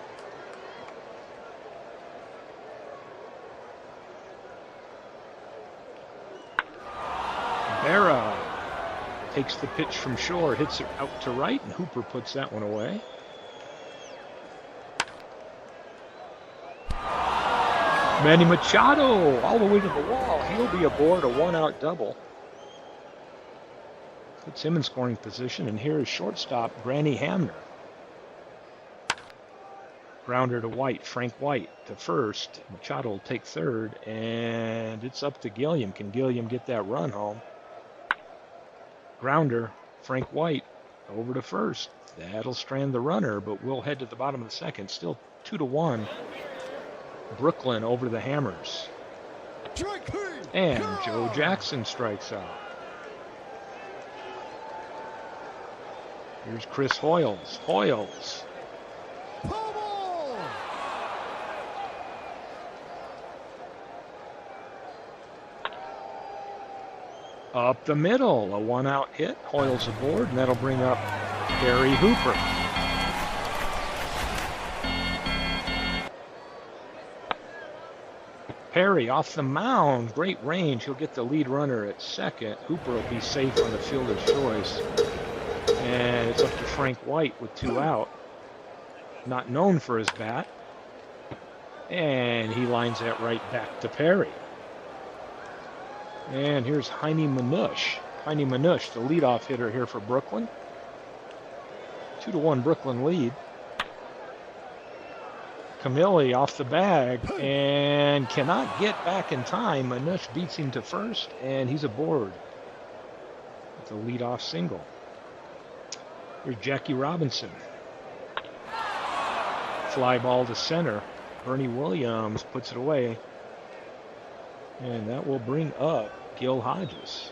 Berra takes the pitch from Shore, hits it out to right, and Hooper puts that one away. Manny Machado all the way to the wall. He'll be aboard a 1-out double. Puts him in scoring position, and here is shortstop Granny Hamner. Grounder to White, Frank White to first. Machado will take third, and it's up to Gilliam. Can Gilliam get that run home? Grounder, Frank White over to first. That'll strand the runner, but we'll head to the bottom of the second. Still 2-1. Brooklyn over the Hammers. And Joe Jackson strikes out. Here's Chris Hoyles. Hoyles. Up the middle, a one-out hit. Hoyles aboard, and that'll bring up Harry Hooper. Perry off the mound, great range. He'll get the lead runner at second. Hooper will be safe on the fielder's choice. And it's up to Frank White with 2 out. Not known for his bat. And he lines that right back to Perry. And here's Heine Manush. Heine Manush, the leadoff hitter here for Brooklyn. 2-1 Brooklyn lead. Camilli off the bag and cannot get back in time. Manush beats him to first, and he's aboard with a leadoff single. Here's Jackie Robinson. Fly ball to center. Bernie Williams puts it away. And that will bring up Gil Hodges.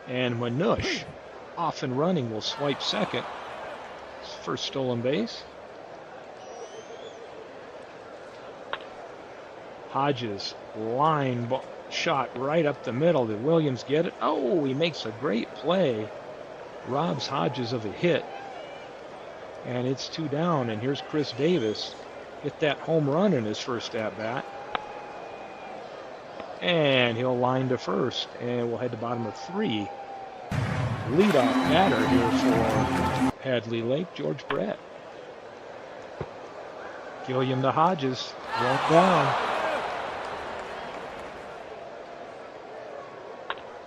And Manush, off and running, will swipe second. His first stolen base. Hodges, line shot right up the middle. Did Williams get it? Oh, he makes a great play. Robs Hodges of a hit. And it's 2 down, and here's Chris Davis. Hit that home run in his first at-bat. And he'll line to first, and we'll head to bottom of 3. Leadoff batter here for Hadley Lake, George Brett. Gilliam to Hodges, walk down.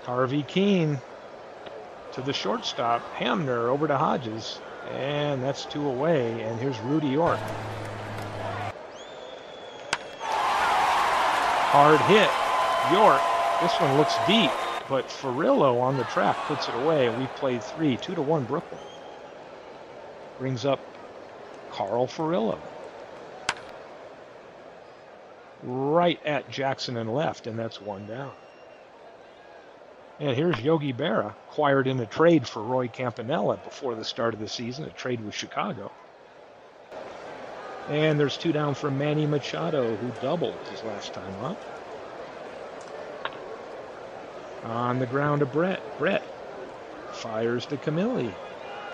Harvey Keene to the shortstop. Hamner over to Hodges, and that's 2 away, and here's Rudy York. Hard hit. York, this one looks deep, but Furillo on the track puts it away. We've played 3, 2-1 Brooklyn. Brings up Carl Furillo. Right at Jackson and left, and that's 1 down. And here's Yogi Berra, acquired in a trade for Roy Campanella before the start of the season, a trade with Chicago. And there's 2 down from Manny Machado, who doubled his last time up. On the ground to Brett. Brett fires to Camilli.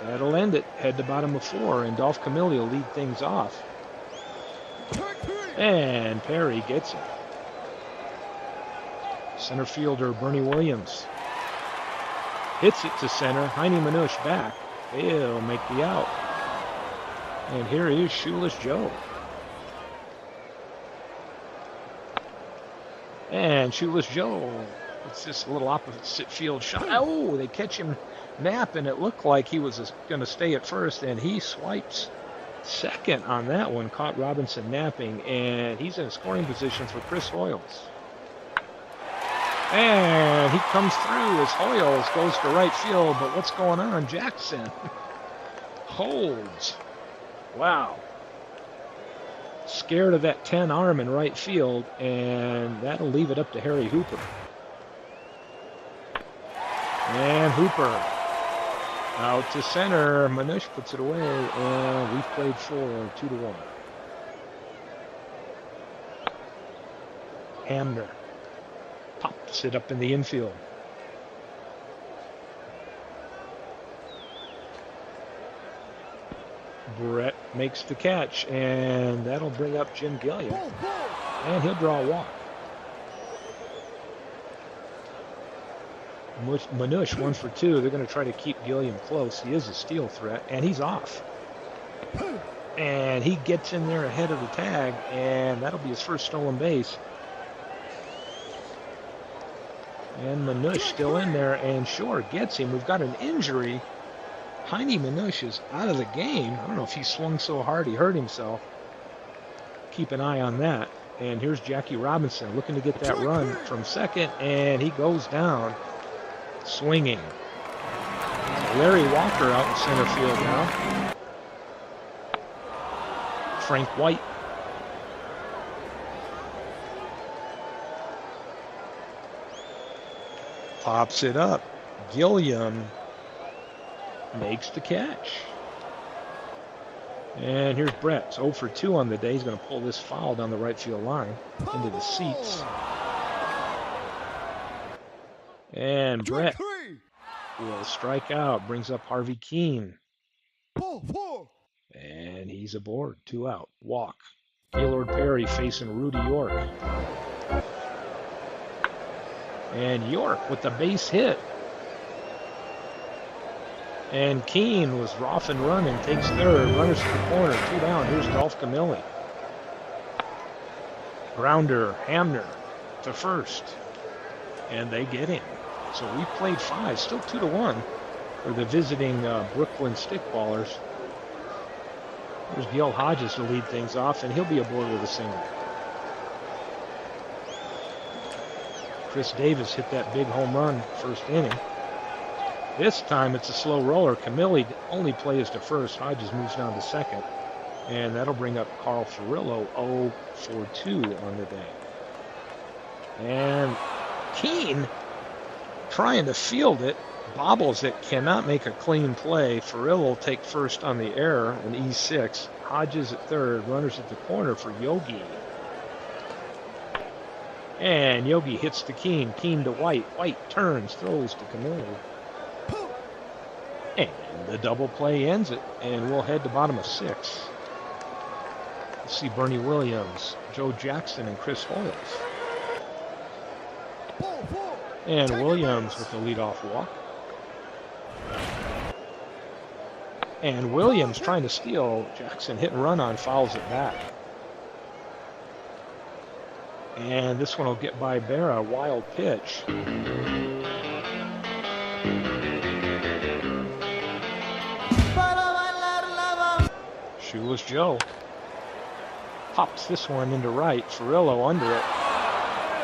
That'll end it. Head to bottom of 4, and Dolph Camilli will lead things off. And Perry gets it. Center fielder Bernie Williams hits it to center. Heine Manush back. He'll make the out. And here is Shoeless Joe. And Shoeless Joe, it's just a little opposite field shot. Oh, they catch him napping. It looked like he was going to stay at first, and he swipes second on that one. Caught Robinson napping, and he's in scoring position for Chris Hoyles. And he comes through as Hoyles goes to right field, but what's going on? Jackson holds. Wow. Scared of that 10 arm in right field, and that'll leave it up to Harry Hooper. And Hooper out to center. Manush puts it away, and we've played 4, 2-1. Hamner pops it up in the infield. Brett makes the catch, and that'll bring up Jim Gilliam. And he'll draw a walk. Manush 1 for 2. They're going to try to keep Gilliam close. He is a steal threat, and he's off. And he gets in there ahead of the tag, and that'll be his first stolen base. And Manush still in there, and Shore gets him. We've got an injury. Heine Manush is out of the game. I don't know if he swung so hard he hurt himself. Keep an eye on that. And here's Jackie Robinson looking to get that run from second, and he goes down swinging. Larry Walker out in center field now. Frank White. Pops it up. Gilliam makes the catch. And here's Brett. It's 0 for 2 on the day. He's going to pull this foul down the right field line into the seats. And Brett will strike out. Brings up Harvey Keene. And he's aboard. 2 out. Walk. Gaylord Perry facing Rudy York. And York with the base hit. And Keene was off and running, takes third, runners to the corner, 2 down. Here's Dolph Camilli. Grounder, Hamner to first. And they get him. So we played 5, still 2-1 for the visiting Brooklyn Stickballers. There's Gil Hodges to lead things off, and he'll be aboard with a single. Chris Davis hit that big home run first inning. This time it's a slow roller. Camilli only plays to first. Hodges moves down to second. And that'll bring up Carl Furillo, 0 for 2 on the day. And Keene trying to field it. Bobbles it, cannot make a clean play. Furillo will take first on the error, an E6. Hodges at third, runners at the corner for Yogi. And Yogi hits to Keene, Keene to White. White turns, throws to Camilli. And the double play ends it, and we'll head to bottom of 6. Let's see Bernie Williams, Joe Jackson, and Chris Hoyles. And Williams with the leadoff walk. And Williams trying to steal. Jackson hit and run on, fouls it back. And this one will get by Berra, wild pitch. Shoeless Joe pops this one into right. Furillo under it.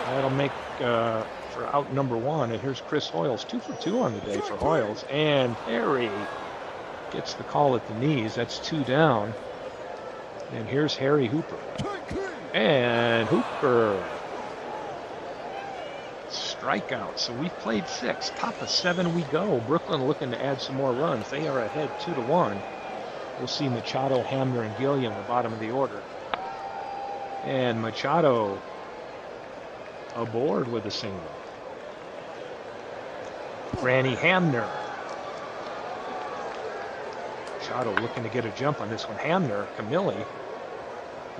That'll make for out number 1. And here's Chris Hoyles, 2 for 2 on the day for Hoyles. And Perry gets the call at the knees. That's 2 down. And here's Harry Hooper. And Hooper. Strikeout. So we've played 6. Top of 7 we go. Brooklyn looking to add some more runs. They are ahead 2-1. We'll see Machado, Hamner, and Gilliam at the bottom of the order. And Machado aboard with a single. Granny Hamner. Machado looking to get a jump on this one. Hamner, Camilli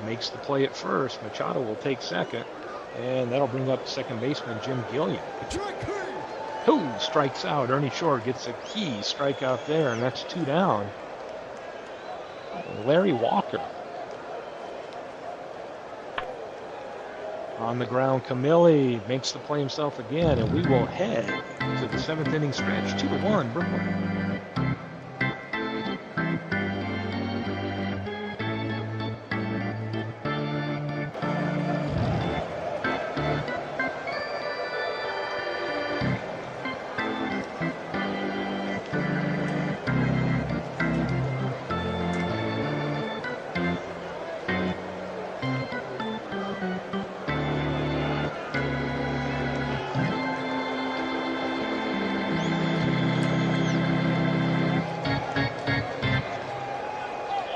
makes the play at first. Machado will take second. And that'll bring up second baseman Jim Gilliam. Who strikes out? Ernie Shore gets a key strikeout there, and that's 2 down. Larry Walker. On the ground, Camilli makes the play himself again, and we will head to the 7th inning stretch. 2-1, Brooklyn.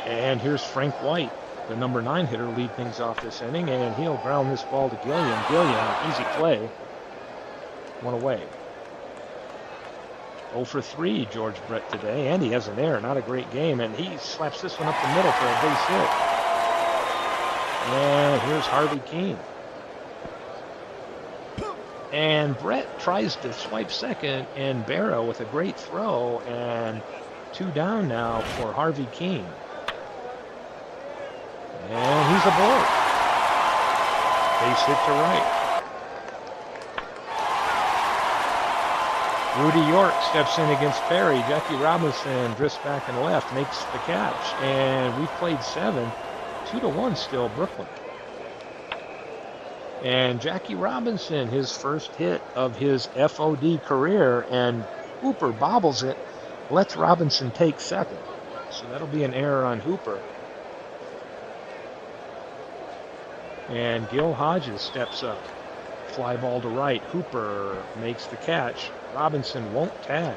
And here's Frank White, the number 9 hitter, lead things off this inning, and he'll ground this ball to Gilliam. Gilliam, easy play. 1 away. 0 for 3, George Brett today, and he has an error. Not a great game, and he slaps this one up the middle for a base hit. And here's Harvey Keene. And Brett tries to swipe second, and Berra with a great throw, and 2 down now for Harvey Keene. And he's aboard. Base hit to right. Rudy York steps in against Perry. Jackie Robinson drifts back and left, makes the catch. And we've played 7. 2-1 still, Brooklyn. And Jackie Robinson, his first hit of his FOD career, and Hooper bobbles it. lets Robinson take second. So that'll be an error on Hooper. And Gil Hodges steps up. Fly ball to right. Hooper makes the catch. Robinson won't tag.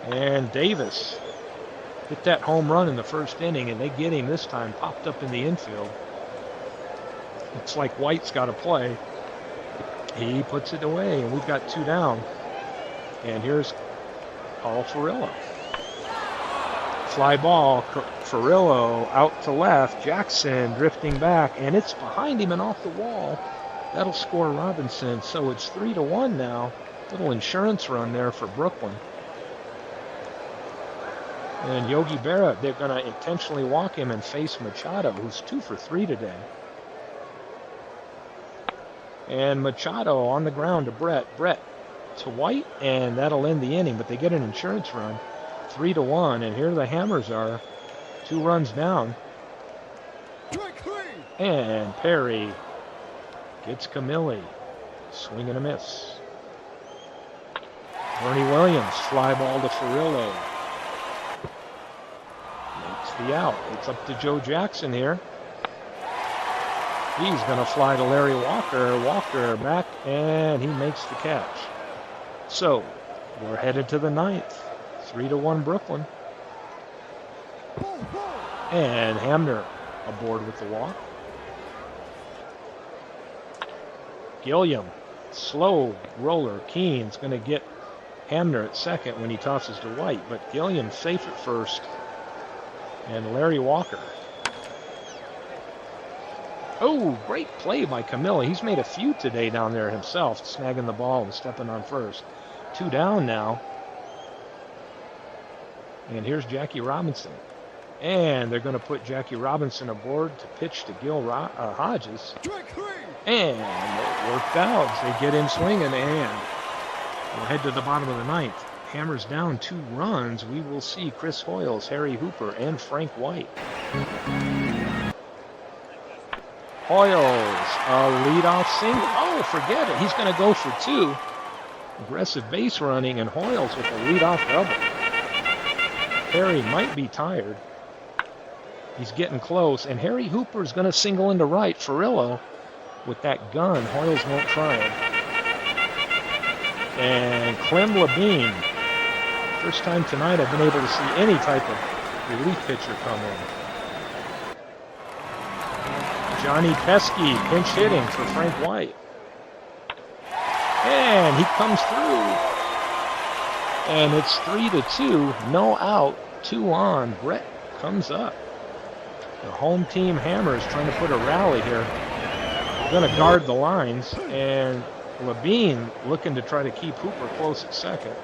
And Davis hit that home run in the first inning, and they get him this time, popped up in the infield. Looks like White's got to play. He puts it away, and we've got 2 down. And here's Paul Furillo. Fly ball, Furillo out to left, Jackson drifting back, and it's behind him and off the wall. That'll score Robinson, so it's 3-1 now. Little insurance run there for Brooklyn. And Yogi Berra, they're going to intentionally walk him and face Machado, who's 2 for 3 today. And Machado on the ground to Brett. Brett to White, and that'll end the inning, but they get an insurance run. 3-1, and here the Hammers are. 2 runs down. And Perry gets Camilli. Swing and a miss. Bernie Williams, fly ball to Furillo. Makes the out. It's up to Joe Jackson here. He's going to fly to Larry Walker. Walker back, and he makes the catch. So, we're headed to the 9th. 3-1 Brooklyn. And Hamner aboard with the walk. Gilliam, slow roller. Keene's going to get Hamner at second when he tosses to White, but Gilliam safe at first. And Larry Walker. Oh, great play by Camilli. He's made a few today down there himself, snagging the ball and stepping on first. 2 down now. And here's Jackie Robinson. And they're going to put Jackie Robinson aboard to pitch to Gil Hodges. And it worked out. They get him swinging, and we'll head to the bottom of the 9th. Hammers down 2 runs. We will see Chris Hoyles, Harry Hooper, and Frank White. Hoyles, a leadoff single. Oh, forget it. He's going to go for 2. Aggressive base running, and Hoyles with a leadoff double. Harry might be tired. He's getting close, and Harry Hooper's going to single into right. Furillo with that gun. Hoyles won't try it. And Clem Labine. First time tonight I've been able to see any type of relief pitcher come in. Johnny Pesky pinch hitting for Frank White. And he comes through. And it's 3-2, no out, 2 on. Brett comes up. The home team Hammers trying to put a rally here. Going to guard the lines, and Labine looking to try to keep Hooper close at second.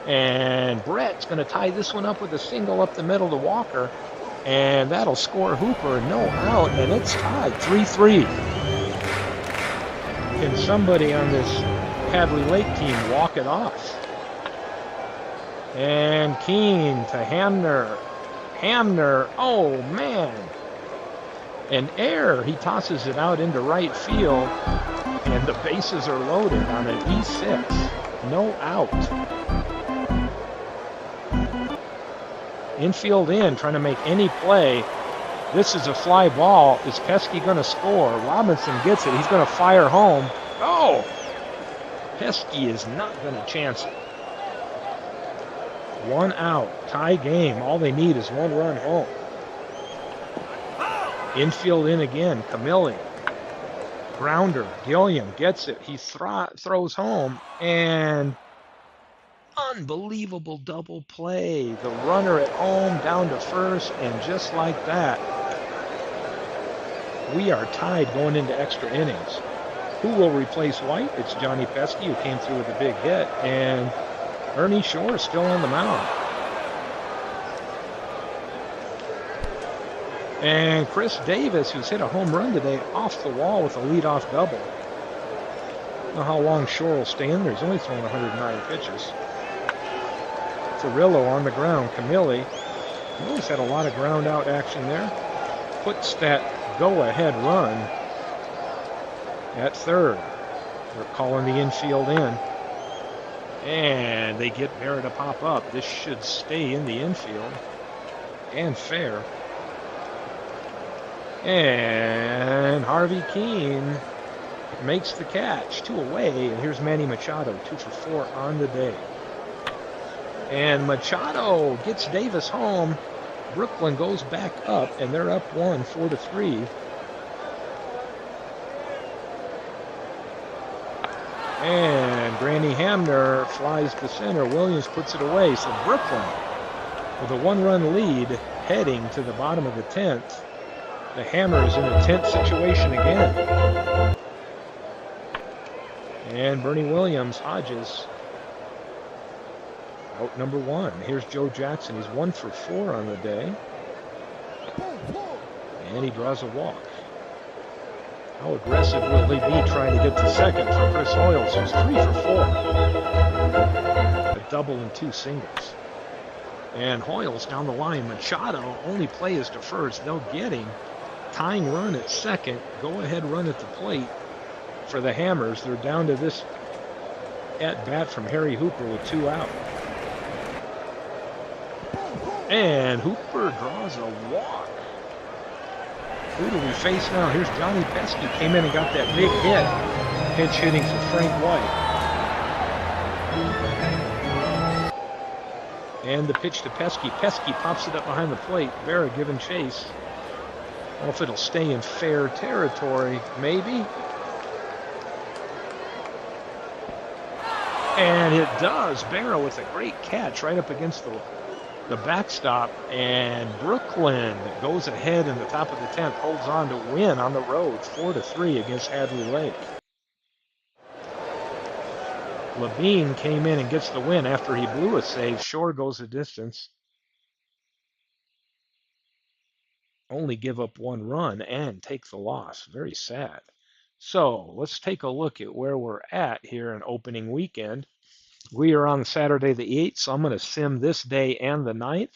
And Brett's going to tie this one up with a single up the middle to Walker, and that'll score Hooper, no out, and it's tied 3-3. Can somebody on this Hadley Lake team walk it off? And Keene to Hamner. Hamner, oh man. An error. He tosses it out into right field, and the bases are loaded on an E6. No out. Infield in, trying to make any play. This is a fly ball. Is Pesky going to score? Robinson gets it. He's going to fire home. Oh! Pesky is not going to chance it. 1 out. Tie game. All they need is 1 run home. Infield in again. Camilli. Grounder. Gilliam gets it. He throws home. And unbelievable double play. The runner at home down to first. And just like that, we are tied going into extra innings. Who will replace White? It's Johnny Pesky, who came through with a big hit. And Ernie Shore is still on the mound. And Chris Davis, who's hit a home run today, off the wall with a leadoff double. I don't know how long Shore will stay in there. He's only thrown 109 pitches. Furillo on the ground. Camilli. Camilli's had a lot of ground out action there. Puts that go-ahead run at third. They're calling the infield in. And they get Bear to pop up. This should stay in the infield and fair. And Harvey Keene makes the catch. 2 away. And here's Manny Machado, 2 for 4 on the day. And Machado gets Davis home. Brooklyn goes back up, and they're up 1, 4-3. And Granny Hamner flies to center. Williams puts it away. So Brooklyn, with a 1-run lead, heading to the bottom of the 10th. The Hammers in a tense situation again. And Bernie Williams, Hodges, out number 1. Here's Joe Jackson. He's 1 for 4 on the day. And he draws a walk. How aggressive will they be trying to get to second for Chris Hoyles, who's 3 for 4? A double and 2 singles. And Hoyles down the line. Machado only plays to first. They'll get him. Tying run at second. Go ahead run at the plate for the Hammers. They're down to this at bat from Harry Hooper with 2 out. And Hooper draws a walk. Who do we face now? Here's Johnny Pesky. Came in and got that big hit. Pinch hitting for Frank White. And the pitch to Pesky. Pesky pops it up behind the plate. Berra giving chase. I don't know if it'll stay in fair territory. Maybe. And it does. Berra with a great catch right up against the backstop, and Brooklyn goes ahead in the top of the 10th, holds on to win on the road 4-3 against Hadley Lake. Levine came in and gets the win after he blew a save. Shore goes the distance. Only give up 1 run and take the loss. Very sad. So let's take a look at where we're at here in opening weekend. We are on Saturday the 8th, so I'm going to sim this day and the 9th,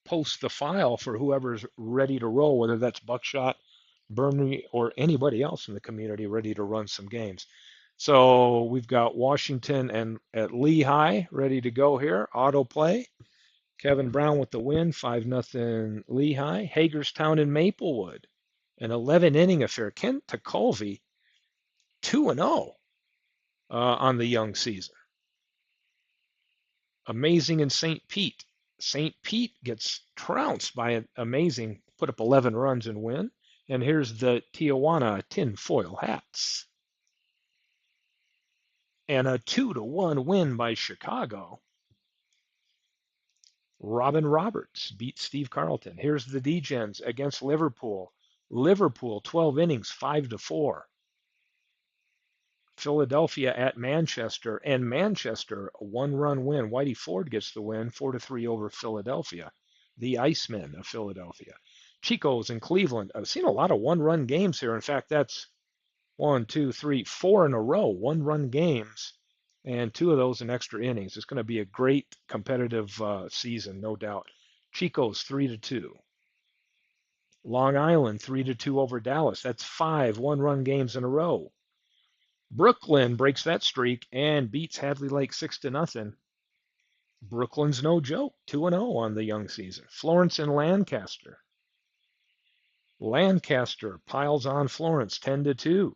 post the file for whoever's ready to roll, whether that's Buckshot, Burnley, or anybody else in the community ready to run some games. So we've got Washington and at Lehigh ready to go here. Autoplay. Kevin Brown with the win, 5-0 Lehigh. Hagerstown and Maplewood, an 11-inning affair. Kent Tekulve, 2-0 on the young season. Amazing in St. Pete. St. Pete gets trounced by an Amazing, put up 11 runs and win. And here's the Tijuana tinfoil hats. And a 2-1 win by Chicago. Robin Roberts beat Steve Carlton. Here's the D-Gens against Liverpool. Liverpool, 12 innings, 5-4. Philadelphia at Manchester, and Manchester, a 1-run win. Whitey Ford gets the win, 4-3 over Philadelphia, the Icemen of Philadelphia. Chico's in Cleveland. I've seen a lot of 1-run games here. In fact, that's 1, 2, 3, 4 in a row, 1-run games, and 2 of those in extra innings. It's going to be a great competitive season, no doubt. Chico's 3-2. Long Island 3-2 over Dallas. That's 5 1-run games in a row. Brooklyn breaks that streak and beats Hadley Lake 6-0. Brooklyn's no joke, 2-0 on the young season. Florence and Lancaster. Lancaster piles on Florence 10-2.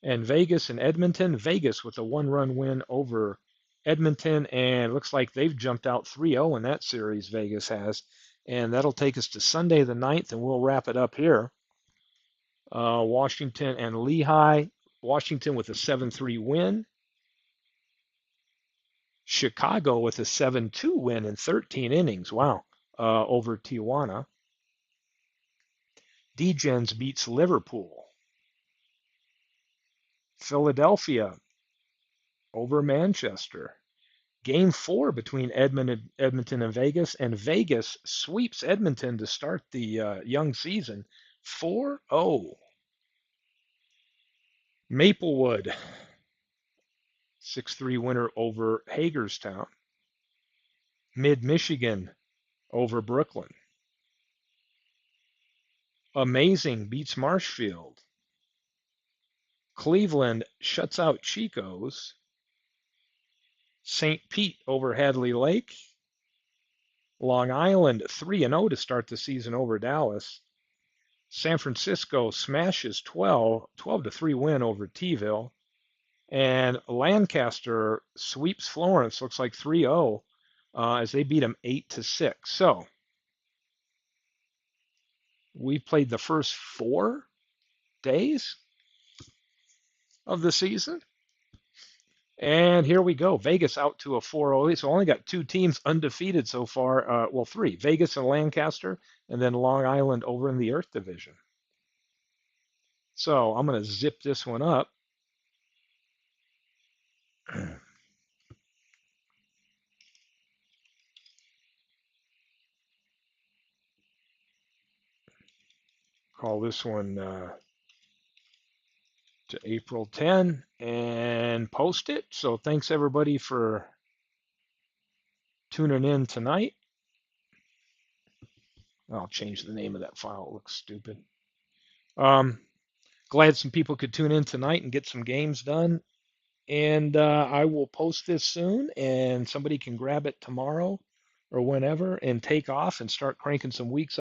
And Vegas and Edmonton. Vegas with a 1-run win over Edmonton, and looks like they've jumped out 3-0 in that series, Vegas has. And that'll take us to Sunday the 9th, and we'll wrap it up here. Washington and Lehigh. Washington with a 7-3 win. Chicago with a 7-2 win in 13 innings. Wow. Over Tijuana. D-Gens beats Liverpool. Philadelphia over Manchester. Game 4 between Edmonton and Vegas sweeps Edmonton to start the young season 4-0. Maplewood, 6-3 winner over Hagerstown. Mid-Michigan over Brooklyn. Amazing beats Marshfield. Cleveland shuts out Chico's. St. Pete over Hadley Lake. Long Island 3-0 to start the season over Dallas. San Francisco smashes 12-3 win over T-ville. And Lancaster sweeps Florence, looks like 3-0 as they beat them 8-6. So we played the first 4 days of the season. And here we go. Vegas out to a 4-0 lead. So only got 2 teams undefeated so far. Well, 3. Vegas and Lancaster, and then Long Island over in the Earth Division. So I'm going to zip this one up. Call this one to April 10 and post it. So thanks everybody for tuning in tonight. I'll change the name of that file. It looks stupid. Glad some people could tune in tonight and get some games done. And I will post this soon, and somebody can grab it tomorrow or whenever and take off and start cranking some weeks